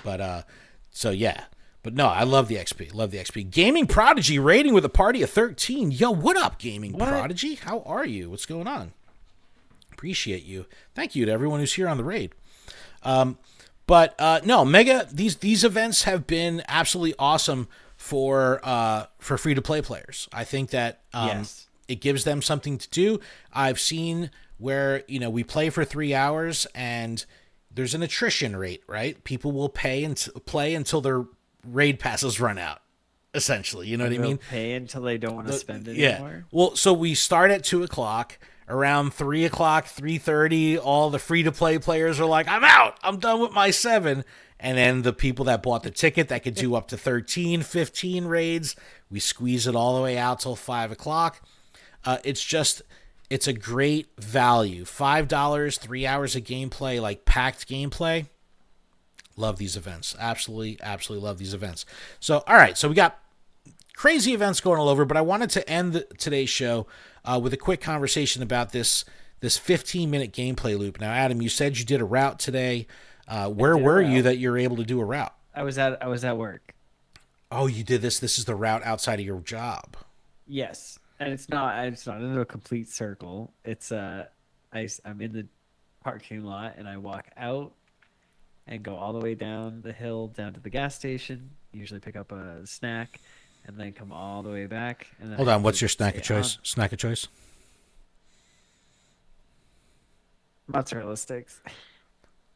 But, so yeah. But no, I love the XP. Love the XP. Gaming Prodigy rating with a party of 13. Yo, what up, Gaming Prodigy? How are you? What's going on? Appreciate you. Thank you to everyone who's here on the raid. But no, Mega, these events have been absolutely awesome for free-to-play players. I think that it gives them something to do. I've seen where, we play for 3 hours and there's an attrition rate, right? People will play until their raid passes run out. essentially. You know what I They'll mean? pay until they don't want to spend Yeah. anymore. Well, so we start at 2 o'clock. Around 3 o'clock, 3:30, all the free to play players are like, "I'm out. I'm done with my 7." And then the people that bought the ticket that could do up to 13, 15 raids, we squeeze it all the way out till 5 o'clock. It's a great value. $5, 3 hours of gameplay, like packed gameplay. Love these events. Absolutely, absolutely love these events. So, all right. So we got crazy events going all over, but I wanted to end today's show with a quick conversation about this 15-minute gameplay loop. Now, Adam, you said you did a route today. Where were you that you're able to do a route? I was at work. Oh, you did this. This is the route outside of your job. Yes, and it's not in a complete circle. I'm in the parking lot and I walk out and go all the way down the hill down to the gas station. Usually pick up a snack and then come all the way back. And then Hold on, what's your snack of choice? Snack of choice? Mozzarella sticks.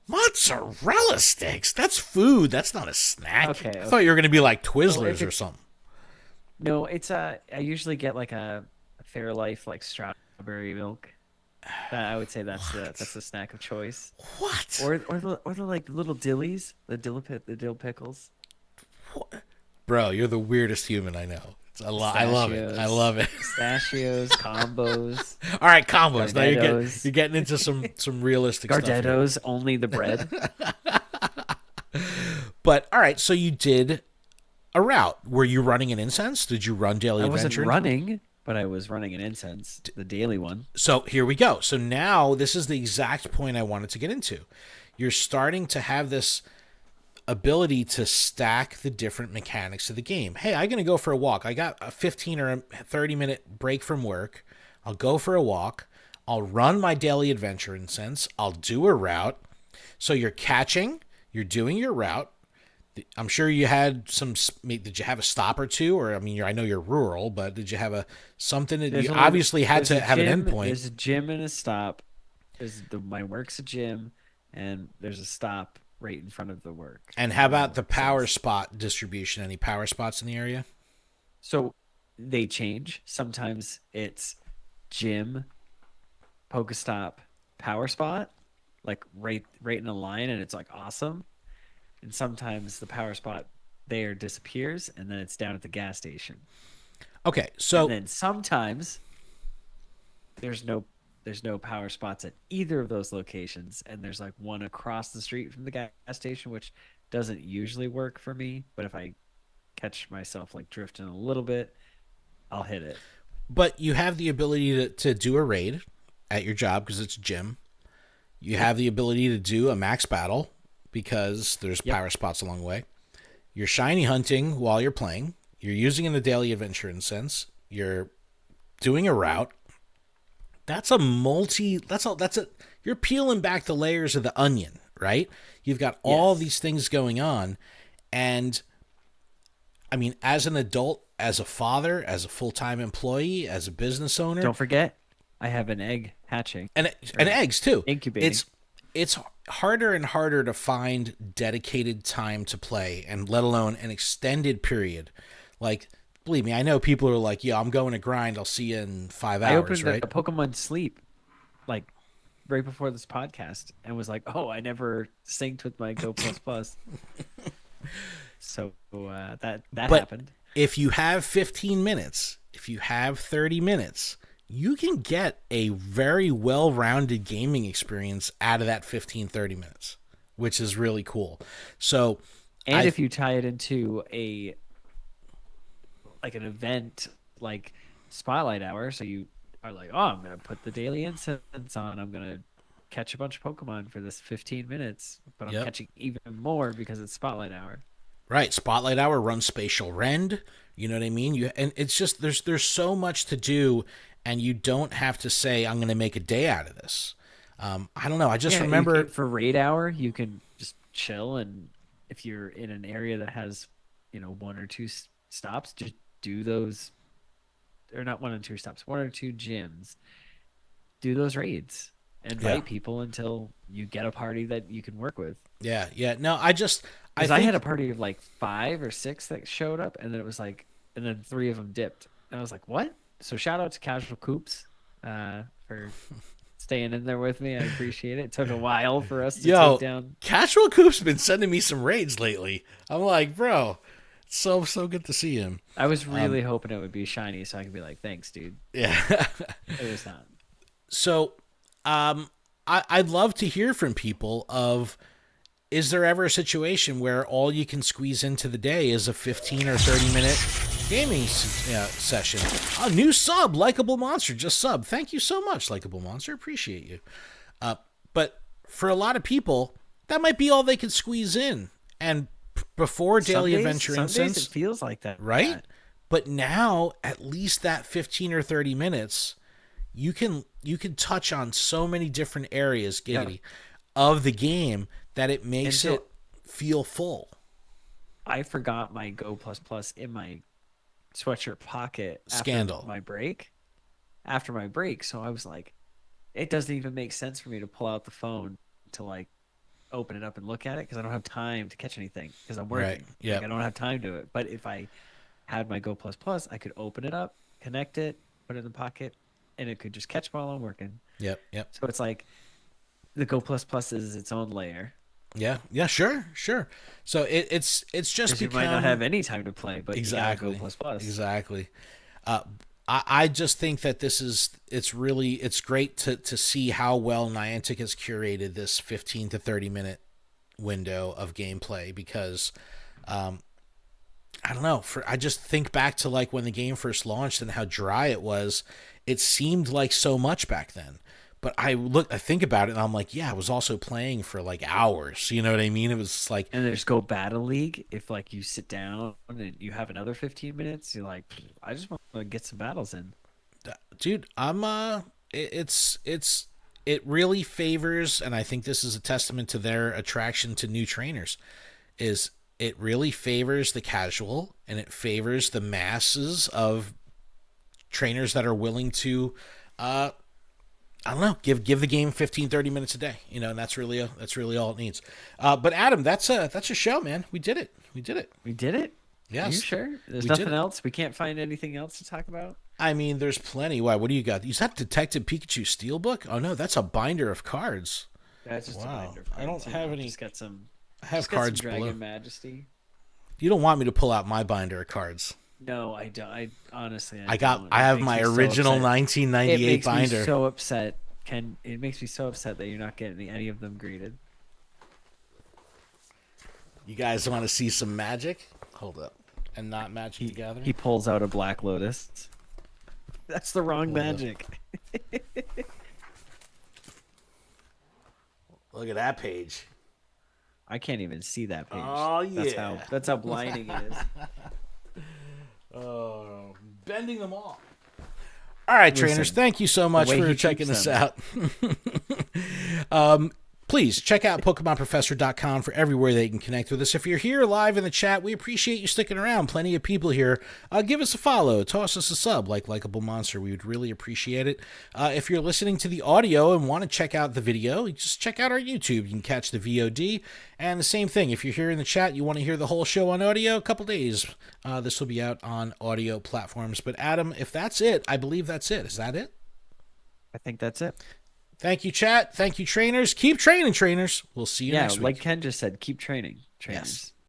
Mozzarella sticks? That's food. That's not a snack. Okay. I thought you were going to be like Twizzlers or something. No, I usually get like a Fairlife like strawberry milk. I would say that's the snack of choice. What? Or the like little dillies, the dill pickles. What? Bro, you're the weirdest human I know. I love it. I love it. Pistachios, combos. All right, combos. Now Gardettos. you're getting into some realistic stuff. Gardettos, only the bread. But all right, so you did a route. Were you running an incense? Did you run daily I adventure? wasn't running, but I was running an incense, the daily one. So here we go. So now this is the exact point I wanted to get into. You're starting to have this ability to stack the different mechanics of the game. Hey, I'm going to go for a walk. I got a 15 or a 30-minute break from work. I'll go for a walk. I'll run my daily adventure incense. I'll do a route. So you're catching, you're doing your route. I'm sure you had did you have a stop or two? Or, I mean, I know you're rural, but did you have something that you obviously had to have an endpoint? There's a gym and a stop. My work's a gym, and there's a stop right in front of the work. And how about the power spot distribution? Any power spots in the area? So they change. Sometimes it's gym, Pokestop, power spot, like right in a line, and it's like awesome. And sometimes the power spot there disappears, and then it's down at the gas station. Okay, so and then sometimes there's no power spots at either of those locations, and there's like one across the street from the gas station, which doesn't usually work for me, but if I catch myself like drifting a little bit, I'll hit it. But you have the ability to do a raid at your job because it's a gym. You have the ability to do a max battle because there's power spots along the way. You're shiny hunting while you're playing. You're using in the daily adventure incense. You're doing a route. That's you're peeling back the layers of the onion, right? You've got all these things going on. And I mean, as an adult, as a father, as a full-time employee, as a business owner. Don't forget, I have an egg hatching. And eggs too. Incubating. It's harder and harder to find dedicated time to play, and let alone an extended period. Like, believe me, I know people are like, yeah, I'm going to grind. I'll see you in 5 hours, I opened right? a Pokemon Sleep, like, right before this podcast, and was like, oh, I never synced with my Go++. So that happened. If you have 15 minutes, if you have 30 minutes, you can get a very well-rounded gaming experience out of that 15, 30 minutes, which is really cool. So, and if you tie it into an event like Spotlight Hour, so you are like, oh, I'm going to put the daily incense on. I'm going to catch a bunch of Pokemon for this 15 minutes, but I'm catching even more because it's Spotlight Hour. Right, Spotlight Hour runs Spatial Rend. You know what I mean? And it's just there's so much to do, and you don't have to say I'm going to make a day out of this. I don't know. I just remember for raid hour, you can just chill, and if you're in an area that has, one or two stops, just do those, or not one or two stops, one or two gyms. Do those raids, invite people until you get a party that you can work with. Yeah, yeah. No, I I had a party of like 5 or 6 that showed up, and then it was like, and then 3 of them dipped. And I was like, what? So shout out to Casual Coops for staying in there with me. I appreciate it. It took a while for us to take down. Casual Coop's been sending me some raids lately. I'm like, bro, so good to see him. I was really hoping it would be shiny, so I could be like, thanks, dude. Yeah. It was not. So, I'd love to hear from people of, is there ever a situation where all you can squeeze into the day is a 15 or 30 minute gaming session? A new sub, Likeable Monster, just sub. Thank you so much, Likeable Monster. Appreciate you. But for a lot of people, that might be all they can squeeze in. And before Daily Adventure Incense, it feels like that, right? But now, at least that 15 or 30 minutes, you can touch on so many different areas, of the game that it makes it feel full. I forgot my Go Plus Plus in my sweatshirt pocket Scandal. After my break, so I was like, it doesn't even make sense for me to pull out the phone to like open it up and look at it because I don't have time to catch anything because I'm working. Right. Yeah. Like, I don't have time to it. But if I had my Go Plus Plus, I could open it up, connect it, put it in the pocket, and it could just catch while I'm working. Yep. So it's like the Go Plus Plus is its own layer. Yeah, sure. So it's just because you might not have any time to play, but exactly, you gotta Go Plus Plus. Exactly. I just think that it's great to see how well Niantic has curated this 15 to 30 minute window of gameplay because I don't know, I just think back to like when the game first launched and how dry it was. It seemed like so much back then. But I think about it and I'm like, yeah, I was also playing for like hours. You know what I mean? It was like, and there's Go Battle League. If like you sit down and you have another 15 minutes, you're like, I just want to get some battles in. Dude, it really favors, and I think this is a testament to their attraction to new trainers, is it really favors the casual and it favors the masses of trainers that are willing to, I don't know, give the game 15, 30 minutes a day, and that's really all it needs. But Adam, that's a show, man. We did it. We did it. Yes. Are you sure? There's nothing else. We can't find anything else to talk about. I mean, there's plenty. Why? What do you got? Is that Detective Pikachu Steelbook? Oh no, that's a binder of cards. That's just a binder of cards. I don't have any. Just got some. I have cards. Dragon Majesty. You don't want me to pull out my binder of cards. No, I don't. I honestly, I have my original 1998 binder. It makes me so upset. It makes me so upset that you're not getting any of them greeted. You guys want to see some magic? Hold up, and not Magic the Gathering. He pulls out a Black Lotus. That's the wrong magic. Look at that page. I can't even see that page. Oh yeah, that's how blinding it is. Oh, bending them all. All right, trainers, thank you so much for checking this out. Please check out PokemonProfessor.com for everywhere they can connect with us. If you're here live in the chat, we appreciate you sticking around. Plenty of people here. Give us a follow. Toss us a sub like Likeable Monster. We would really appreciate it. If you're listening to the audio and want to check out the video, just check out our YouTube. You can catch the VOD. And the same thing, if you're here in the chat, you want to hear the whole show on audio, a couple days. This will be out on audio platforms. But Adam, if that's it, I believe that's it. Is that it? I think that's it. Thank you, chat. Thank you, trainers. Keep training, trainers. We'll see you next week. Like Ken just said, keep training, trainers. Yes.